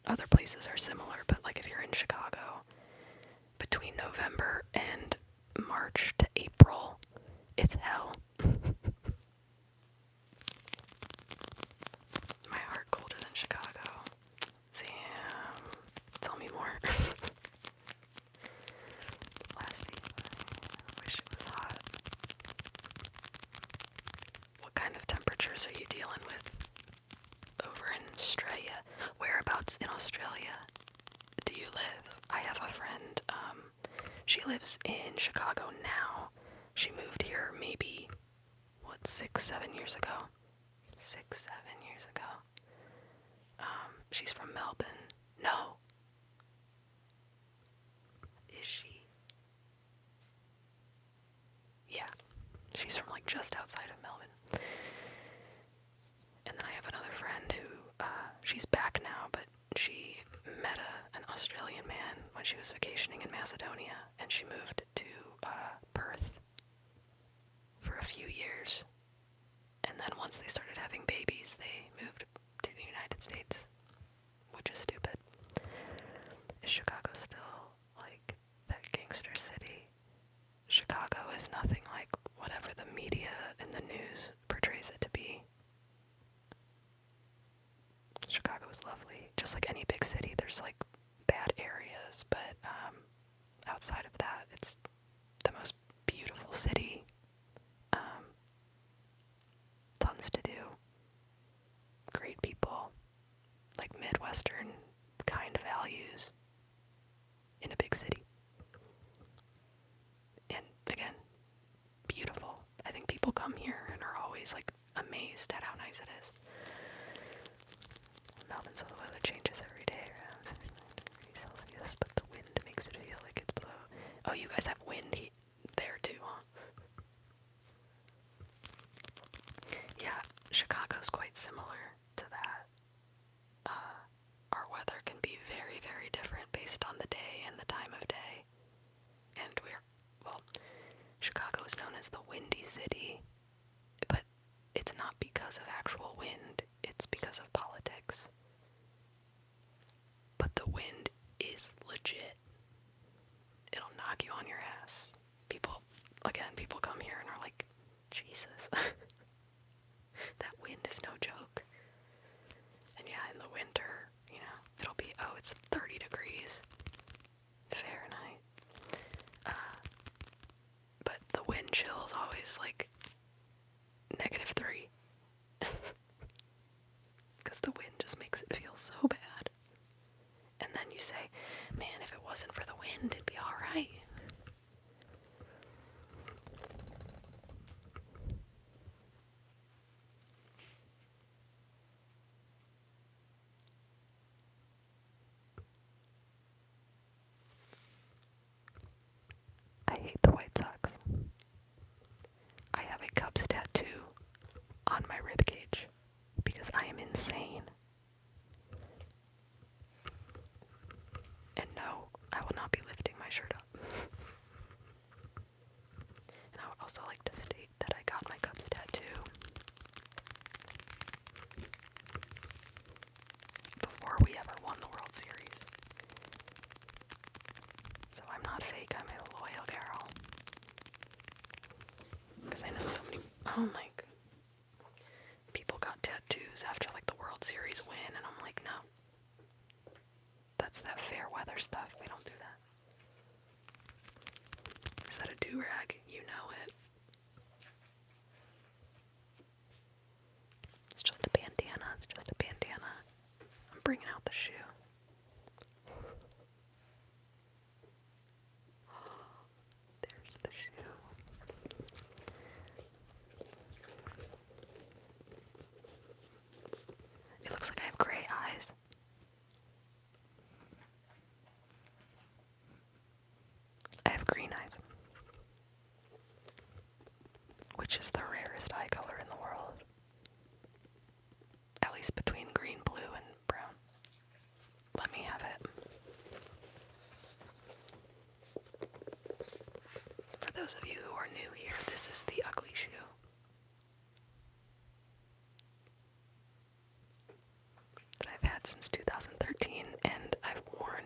other places are similar, but like if you're in Chicago, between November and March to April, it's hell. My heart colder than Chicago. Sam, tell me more. Last week, I wish it was hot. What kind of temperatures are you dealing with over in Australia? Whereabouts in Australia do you live? I have a friend, she lives in Chicago now. She moved here maybe, 6-7 years ago? 6-7 years ago. She's from Melbourne. No. Is she? Yeah. She's from like just outside of Melbourne. And then I have another friend who, she's back now, but she met an Australian man when she was vacationing in Macedonia, and she moved States, which is stupid. Is Chicago still, like, that gangster city? Chicago is nothing like whatever the media and the news portrays it to be. Chicago is lovely. Just like any big city, there's, like, bad areas, but, outside of that, it's the most beautiful city. Tons to do. Great people. Like Midwestern kind of values in a big city. And again, beautiful. I think people come here and are always like amazed at how nice it is. Melbourne, so the weather changes every day around 69 degrees Celsius, but the wind makes it feel like it's below. Oh, you guys have wind there too, huh? Yeah, Chicago's quite similar to that. Our weather can be very, very different based on the day and the time of day. And Chicago is known as the Windy City, but it's not because of actual wind, it's because of politics. But the wind is legit. It'll knock you on your ass. People come here and are like, Jesus, that wind is no joke. And yeah, in the winter, it'll be, it's 30 degrees Fahrenheit. But the wind chill is always like -3. Because the wind just makes it feel so bad. And then you say, man, if it wasn't for the wind, it'd be alright. I hate the White Sox. I have a Cubs tattoo on my ribcage because I am insane. And no, I will not be lifting my shirt up. And I would also like to state that I got my Cubs tattoo before we ever won the World Series. So I'm not fake, I'm a loyal girl. Because I know so many, people got tattoos after like the World Series win, and I'm like, no. That's that fair weather stuff, we don't do that. Is that a do-rag? You know it. It's just a bandana, I'm bringing out the shoe. There's the shoe. It looks like I have gray eyes. I have green eyes. Which is the rarest eye color in the world. At least between green, blue, and brown. Let me have it. For those of you who are new here, this is the ugly shoe. That I've had since 2013, and I've worn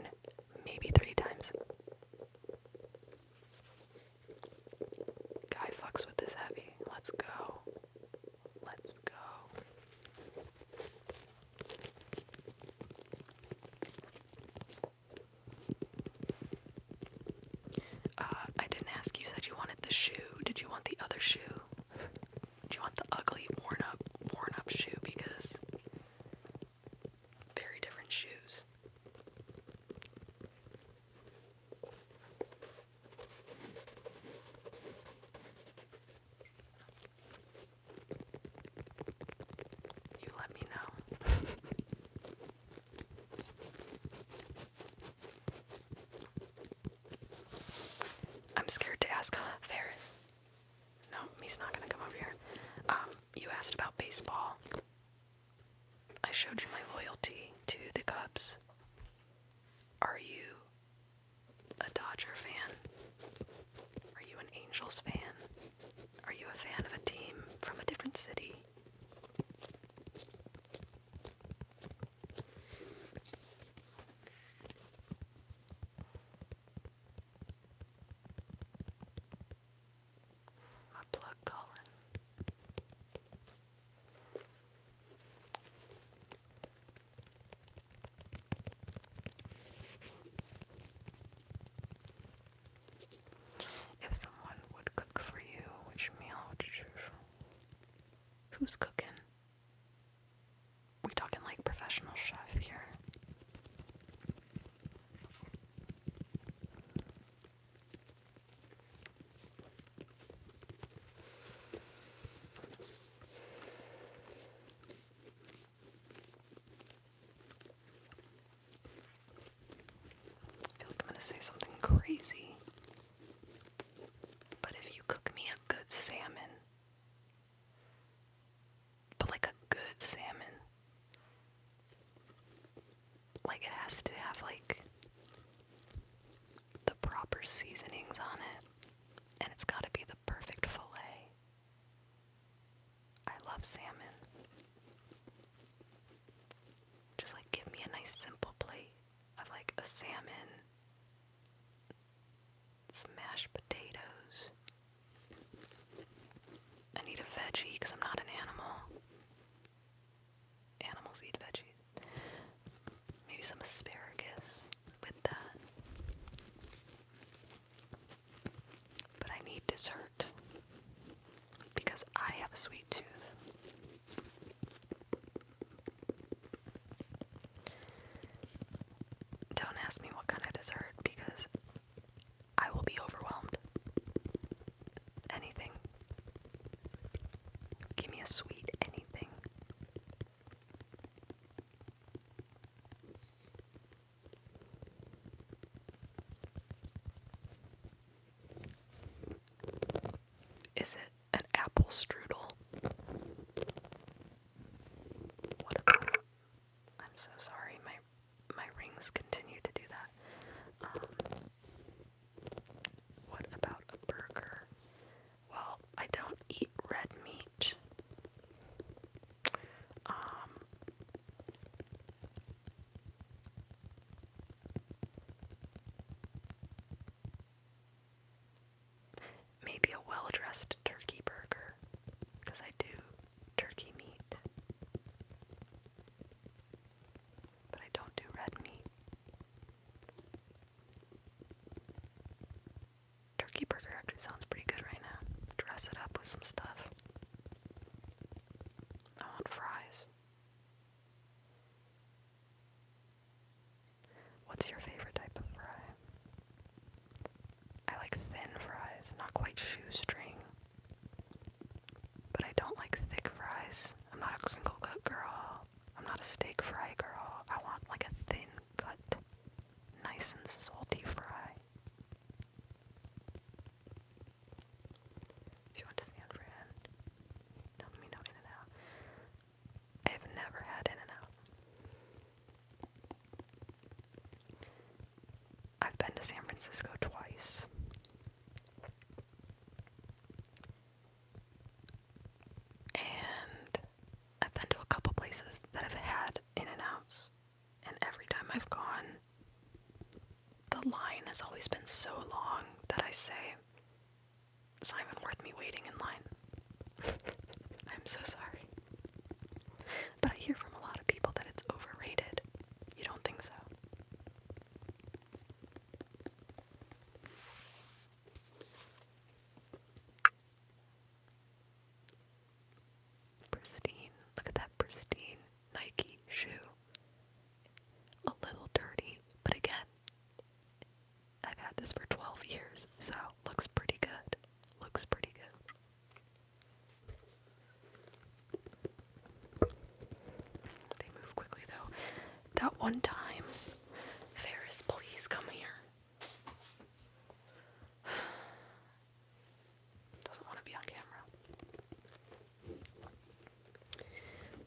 maybe 3 times. Guy fucks with this heavy. Let's go. Let's go. I didn't ask. You said you wanted the shoe. Did you want the other shoe? Do you want the ugly, worn up shoe? Because very different shoes. You let me know. I'm scared to ask. Ferris. No, he's not gonna come over here. You asked about baseball. I showed you my loyalty to the Cubs. Are you a Dodger fan? Are you an Angels fan? Are you a fan of a team from a different city? professional chef here. I feel like I'm gonna say something crazy, but if you cook me a good salmon, but like a good salmon, like it has to have like the proper seasonings on it, and it's gotta be the perfect fillet. I love salmon. Just like give me a nice simple plate of like a salmon, some mashed potatoes. I need a veggie because I'm not an animal. Animals eat veggies. Maybe some asparagus with that. But I need dessert because I have a sweet tooth. Don't ask me what kind of dessert because I will be overwhelmed. Anything. Give me a sweet anything. Is it an apple strudel? What about? I'm so sorry. My rings continue to do that. What about a burger? Well, I don't eat red meat. Maybe a well-dressed turkey burger, because I do turkey meat. But I don't do red meat. Turkey burger actually sounds pretty good right now. Dress it up with some stuff. I want fries. What's your favorite type of fry? I like thin fries, not quite shoestring. But I don't like thick fries. I'm not a crinkle cut girl. I'm not a steak fry girl. I want like a thin cut, nice and salty fry. If you want to see San Fran, let me know In-N-Out. I have never had In-N-Out. I've been to San Francisco twice. And I've been to a couple places that have had In-N-Outs. And every time I've gone, the line has always been so long that I say, it's not even worth me waiting in line. I'm so sorry. But I hear from a lot of people that it's overrated. You don't think so? Pristine. Look at that pristine Nike shoe. A little dirty, but again, I've had this for 12 years, so looks pretty good. Looks pretty good. They move quickly though. That one time, Ferris, please come here. Doesn't want to be on camera.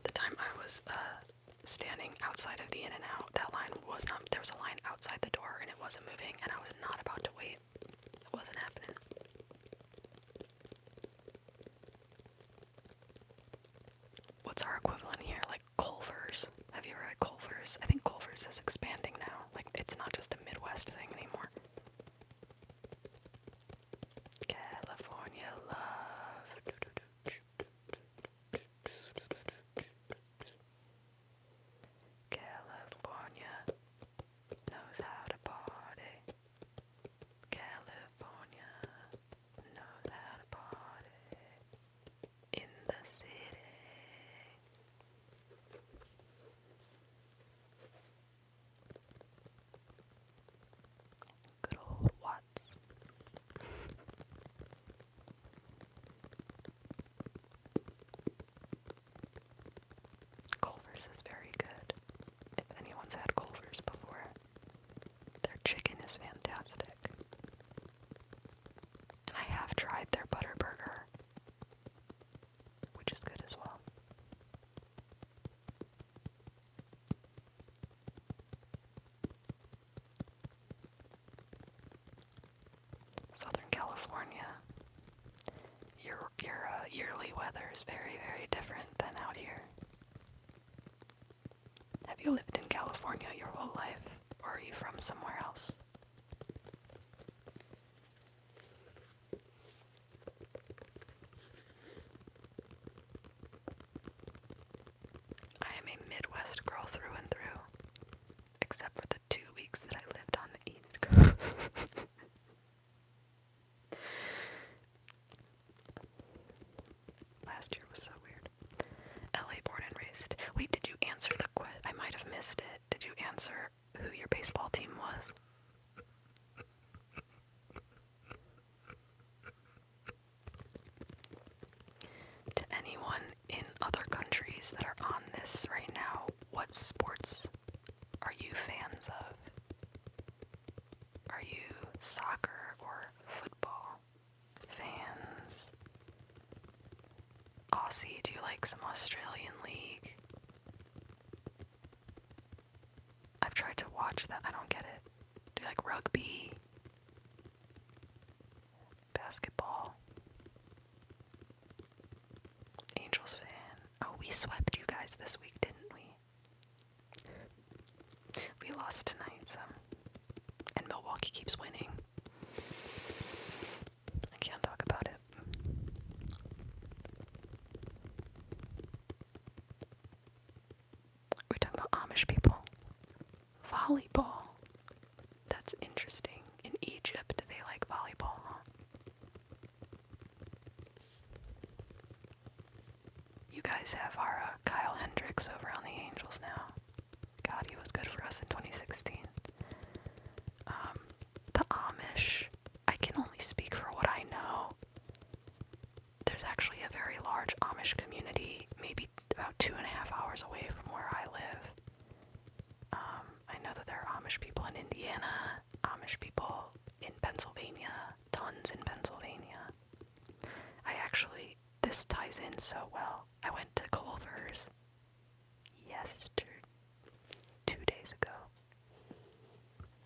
The time I was standing outside of the In-N-Out, that line was not, there was a line outside the door and it wasn't moving and I was not about to wait. It wasn't happening. What's our equivalent here? Like Culver's. Have you ever had Culver's? I think Culver's is expanding now. Like, it's not just a Midwest thing anymore. California love. California knows how to party. California knows how to party. In the city. California. Your yearly weather is very, very different than out here. Have you lived in California your whole life, or are you from somewhere else? I am a Midwest girl through and through, except for the 2 weeks that I lived on the East Coast. Last year was so weird. LA born and raised. Wait, did you answer the question? I might have missed it. Did you answer who your baseball team was? To anyone in other countries that are on this right now, what sports are you fans of? Are you soccer or football fans? Aussie, do you like some Australian league? I've tried to watch that, I don't get it. Do you like rugby? Basketball? Angels fan. Oh, we swept you guys this week, didn't we? We lost tonight, so. And Milwaukee keeps winning. I can't talk about it. We're talking about Amish people. Volleyball. That's interesting. In Egypt, they like volleyball, huh? You guys have our Kyle Hendricks over on the Angels now. God, he was good for us in 2016. The Amish, I can only speak for what I know. There's actually a very large Amish community, maybe about 2.5 hours away from where I live. I know that there are Amish people in Indiana, Amish people in Pennsylvania, tons in Pennsylvania. This ties in so well. I went to Culver's yesterday, 2 days ago.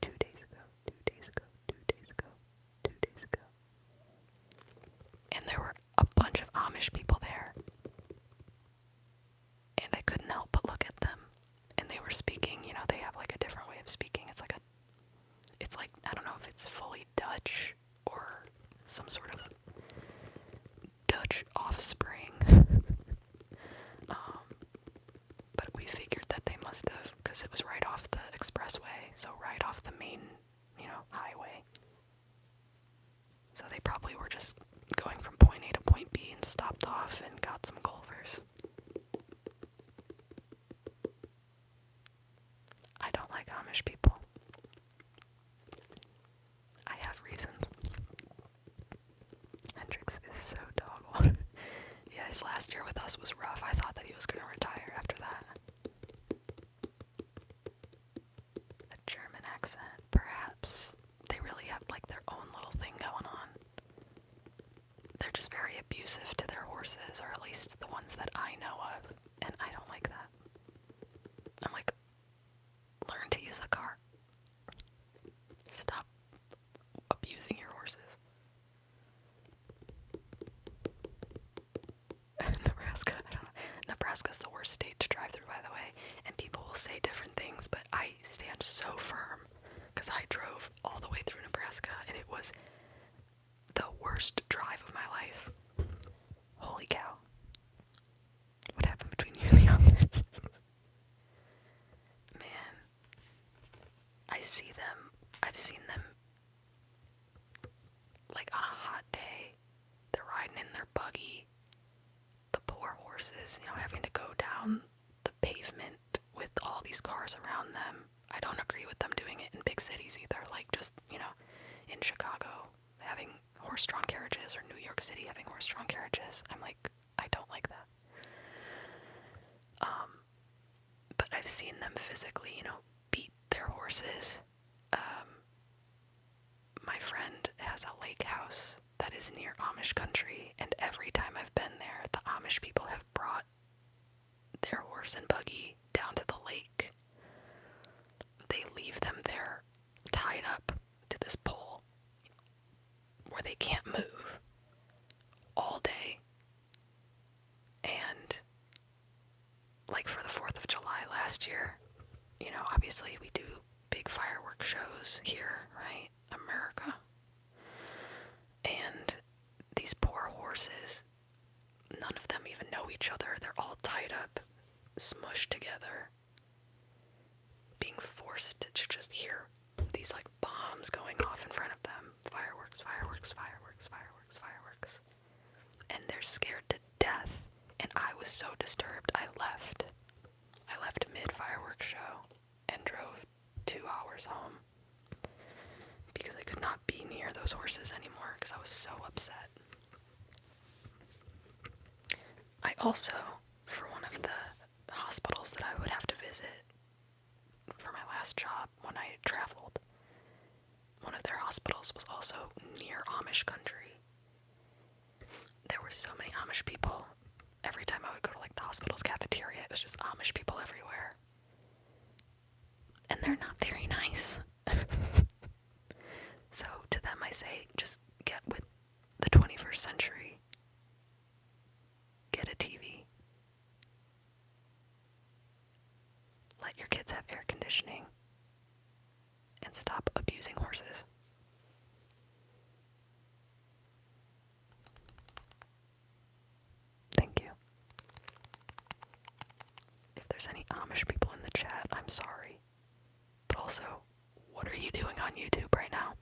2 days ago, 2 days ago, 2 days ago, 2 days ago. And there were a bunch of Amish people there. And I couldn't help but look at them. And they were speaking, you know, they have like a different way of speaking. It's like, I don't know if it's fully Dutch or some sort of Dutch offspring. But we figured that they must have, because it was right off the expressway, so right off the main, highway. So they probably were just going from point A to point B and stopped off and got some Culvers. I don't like Amish people. I have reasons. Hendrix is so doggone. Yeah, his last year with us was rough. I thought that he was going to retire after that. A German accent, perhaps. They really have like their own little thing going on. They're just very abusive to their horses, or at least the ones that I know of, and I don't like that. I'm like, learn to use a car. Stop abusing your horses. Nebraska, I don't know. Nebraska's the worst state to drive through, by the way, and people will say different things, but I stand so firm, because I drove all the way through Nebraska, and it was the worst drive of my life. Holy cow. What happened between you and the Amish? Man. I've seen them, like on a hot day, they're riding in their buggy, the poor horses, having to go down the pavement with all these cars around them. I don't agree with them doing it in big cities either, like just, in Chicago, having horse-drawn carriages, or New York City having horse-drawn carriages. I'm like, I don't like that. But I've seen them physically, beat their horses. My friend has a lake house that is near Amish country, and every time I've been there, the Amish people have brought their horse and buggy down to the lake. They leave them there, tied up to this pole, where they can't last year, you know, obviously we do big fireworks shows here, right? America. And these poor horses, none of them even know each other. They're all tied up, smushed together, being forced to just hear these like bombs going off in front of them. Fireworks, fireworks, fireworks, fireworks, fireworks. And they're scared to death. And I was so disturbed, I left. I left mid-fireworks show and drove 2 hours home because I could not be near those horses anymore because I was so upset. I also, for one of the hospitals that I would have to visit for my last job when I traveled, one of their hospitals was also near Amish country. There were so many Amish people. Every time I would go to like the hospital's cafeteria, it was just Amish people everywhere. And they're not very nice. So to them I say, just get with the 21st century. Get a TV. Let your kids have air conditioning. And stop abusing horses. Thank you. If there's any Amish people in the chat, I'm sorry. But also, what are you doing on YouTube right now?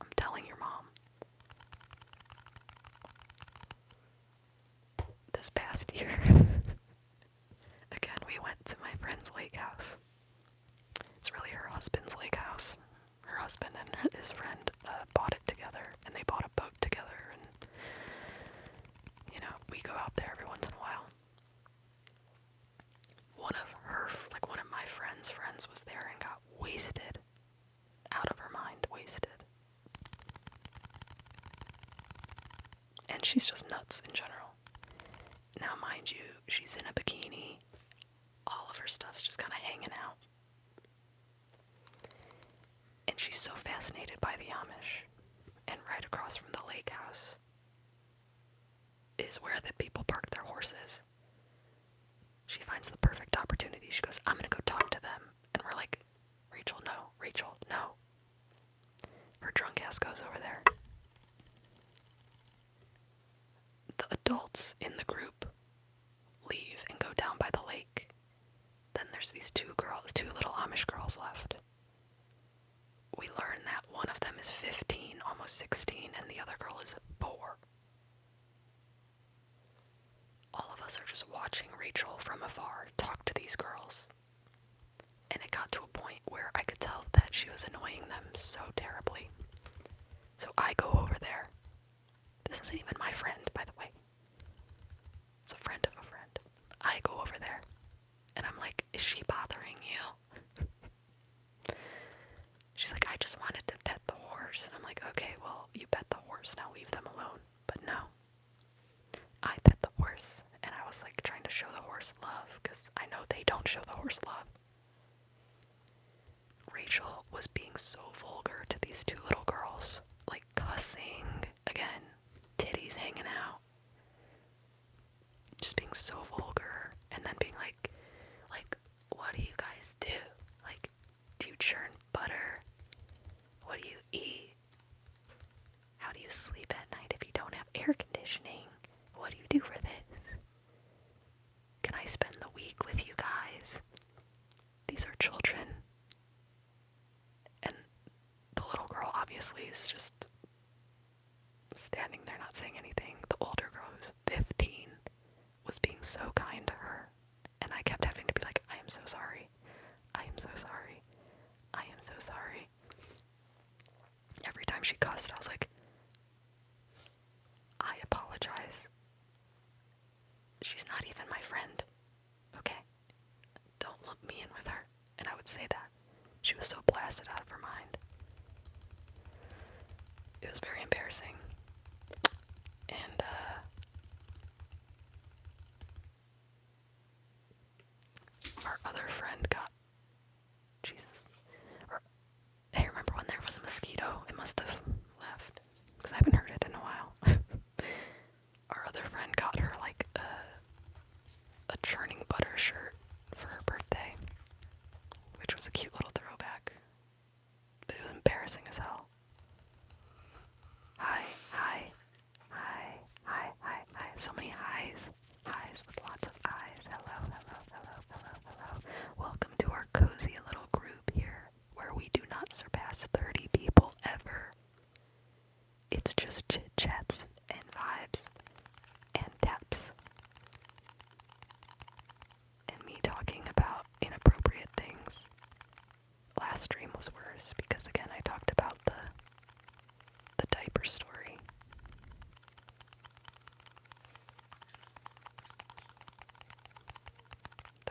I'm telling your mom. This past year, again, we went to my friend's lake house. It's really her husband's lake house. Her husband and his friend bought it together, and they bought a boat together, and, you know, we go out there every once in a while. One of my friend's friends was there and got wasted. Out of her mind, wasted. And she's just nuts in general. Now, mind you, she's in a bikini. All of her stuff's just kind of hanging out. And she's so fascinated by the Amish. And right across from the lake house is where the people park their horses. She finds the perfect opportunity. She goes, I'm gonna go talk to them. And we're like, Rachel, no. Rachel, no. Her drunk ass goes over there. The adults in the group leave and go down by the lake. Then there's these two little Amish girls left. We learn that one of them is 15, almost 16, and the other girl is 4. All of us are just watching Rachel from afar talk to these girls. And it got to a point where I could tell that she was annoying them so terribly. So I go over there. This isn't even my friend, by the way. It's a friend of a friend. I go over there. And I'm like, is she bothering you? She's like, I just wanted to pet the horse. And I'm like, okay, well, you pet the horse, now leave them alone. But no. I pet the horse. And I was like trying to show the horse love, because I know they don't show the horse love. Rachel was being so vulgar to these two little girls. Like cussing, again, titties hanging out. Just being so vulgar. And then being like, what do you guys do? Like, do you churn butter? What do you eat? How do you sleep at night if you don't have air conditioning? What do you do for this? Can I spend the week with you guys? These are children. And the little girl obviously is just standing there not saying anything. The older girl, who's 15, was being so kind to her. And I kept having to be like, I am so sorry. I am so sorry. I am so sorry. Every time she cussed, I was like, I apologize. She's not even my friend. Okay? Don't lump me in with her. And I would say that. She was so blasted out of her mind. It was very embarrassing. And, our other friend got, Jesus. Hey, remember when there was a mosquito? It must have left, because I haven't heard it in a while. Our other friend got her, like, a churning butter shirt for her birthday, which was a cute little throwback, but it was embarrassing as hell. Hi, hi, hi, hi, hi, hi. So many highs. Highs with lots of eyes. Hello, hello, hello, hello, hello. Welcome to our cozy little group here, where we do not surpass 30 people ever. It's just chit chats and vibes and taps. And me talking about inappropriate things. Last stream was worse because again I talked about the diaper story.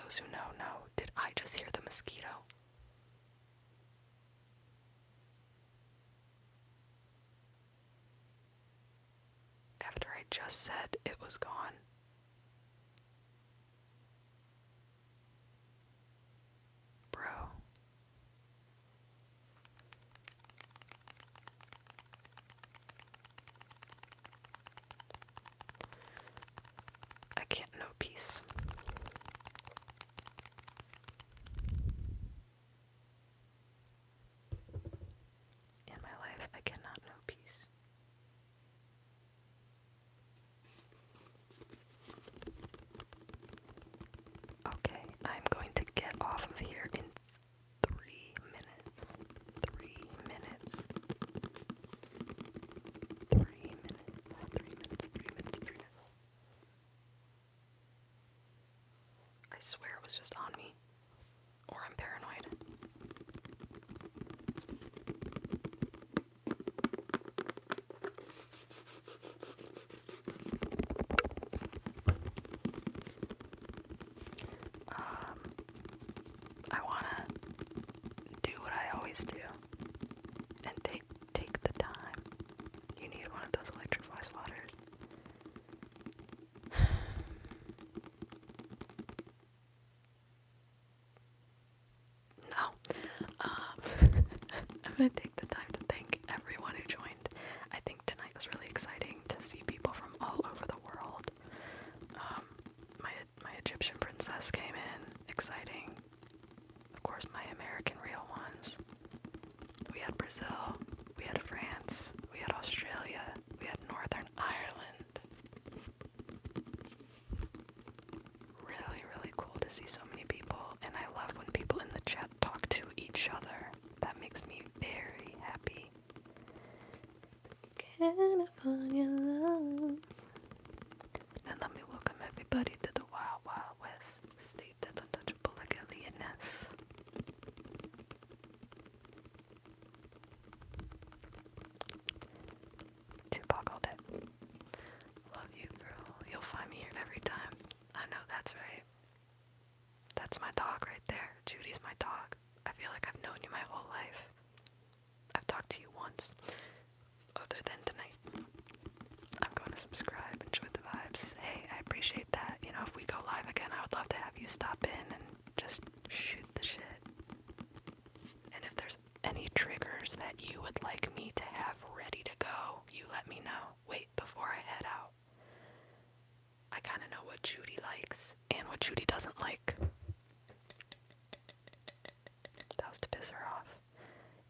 Those who know, know. Did I just hear the mosquito? After I just said it was gone. Bro. I can't know peace. In my life, I cannot know peace. Okay, I'm going to get off of here in 3 minutes. 3 minutes. 3 minutes. 3 minutes. 3 minutes. 3 minutes. I swear it was just on me. Or I'm paranoid. I wanna do what I always do and take the time. You need one of those electric fly swatters. No. I'm gonna take the time to thank everyone who joined. I think tonight was really exciting to see people from all over the world. My Egyptian princess came in, exciting. Of course, my American real ones. We had Brazil, we had France, we had Australia, we had Northern Ireland. Really, really cool to see so many people, and I love when people in the chat talk to each other. That makes me very happy. California love. And let me welcome everybody to the Wild Wild West, state that's untouchable like alienness. Tupac all day. Love you, girl. You'll find me here every time. I know, that's right. That's my dog right there. Judy's my dog. I feel like I've known you my whole life. I've talked to you once. Other than tonight. I'm going to subscribe, enjoy the vibes. Hey, I appreciate that. You know, if we go live again, I would love to have you stop in and just shoot the shit. And if there's any triggers that you would like me to have ready to go, you let me know. Wait, before I head out. I kind of know what Judy likes and what Judy doesn't like. That was to piss her off.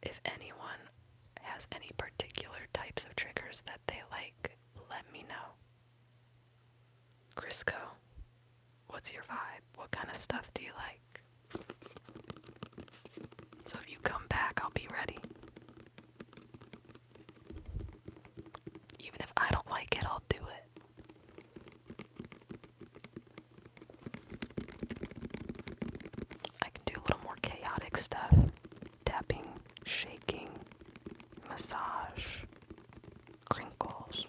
If anyone has any particular types of triggers that they like, let me know. Crisco, what's your vibe? What kind of stuff do you like? So if you come back, I'll be ready. Even if I don't like it, I'll do it. I can do a little more chaotic stuff. Tapping, shaking, massage, crinkles.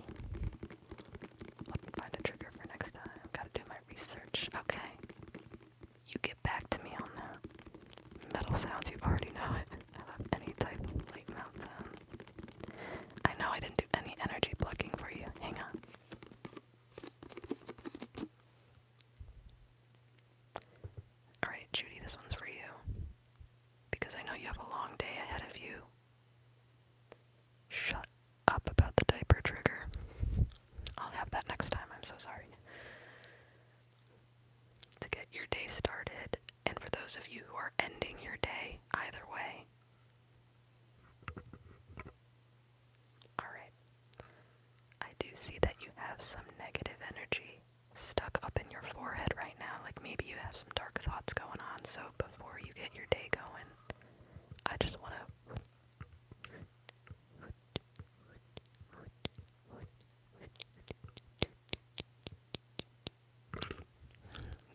Let me find a trigger for next time. Gotta do my research. Okay. You get back to me on that. Metal sounds, you already know it. I love any type of late mount sound. I know I didn't do any energy plugging for you. Hang on. Alright, Judy, this one's for you. Because I know you have a long day ahead of you. Shut up about the diaper trigger. I'll have that next time, I'm so sorry. those of you who are ending your day either way. Alright. I do see that you have some negative energy stuck up in your forehead right now. Like maybe you have some dark thoughts going on. So before you get your day going, I just want to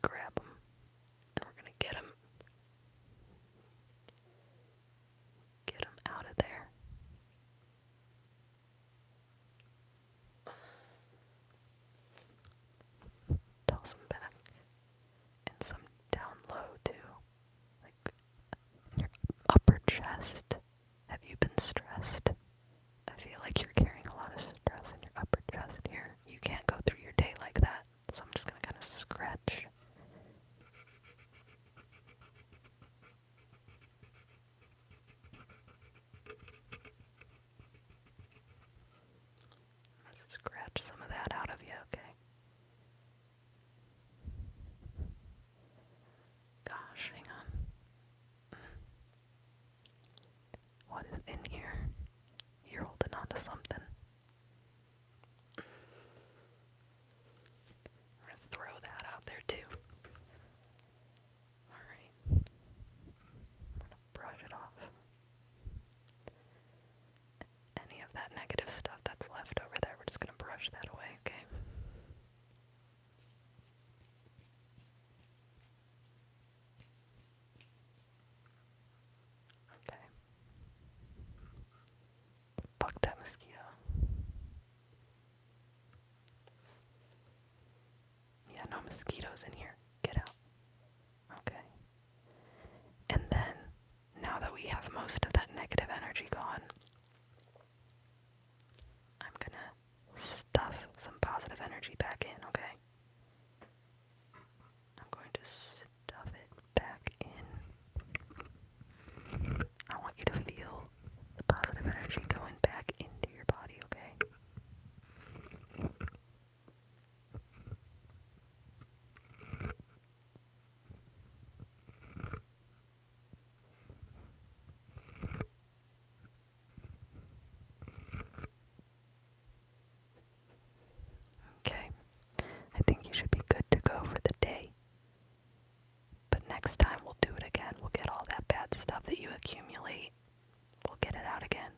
grab them, and we're gonna get them out of there. Toss them back, and some down low too, like your upper chest. Have you been stressed? I feel like you're carrying a lot of stress in your upper chest here. You can't go through your day like that, so I'm just gonna kind of scratch. Let's scratch some of that out of you, okay? Gosh, hang on. What is in here? You're holding on to something. I'm gonna throw that out there too. Alright. I'm gonna brush it off. Any of that negative stuff that's left over there, we're just gonna brush that away, okay? Okay. Fuck that mosquito. Yeah, no mosquitoes in here. Get out. Okay. And then, now that we have most of that negative energy gone, I'm gonna stuff some positive energy back in, okay? I'm going to stuff it back in. I want you to feel the positive energy going back into your body, okay? Okay, I think you should be good to go for the day. But next time we'll do it again. We'll get all that bad stuff that you accumulate. We'll get it out again.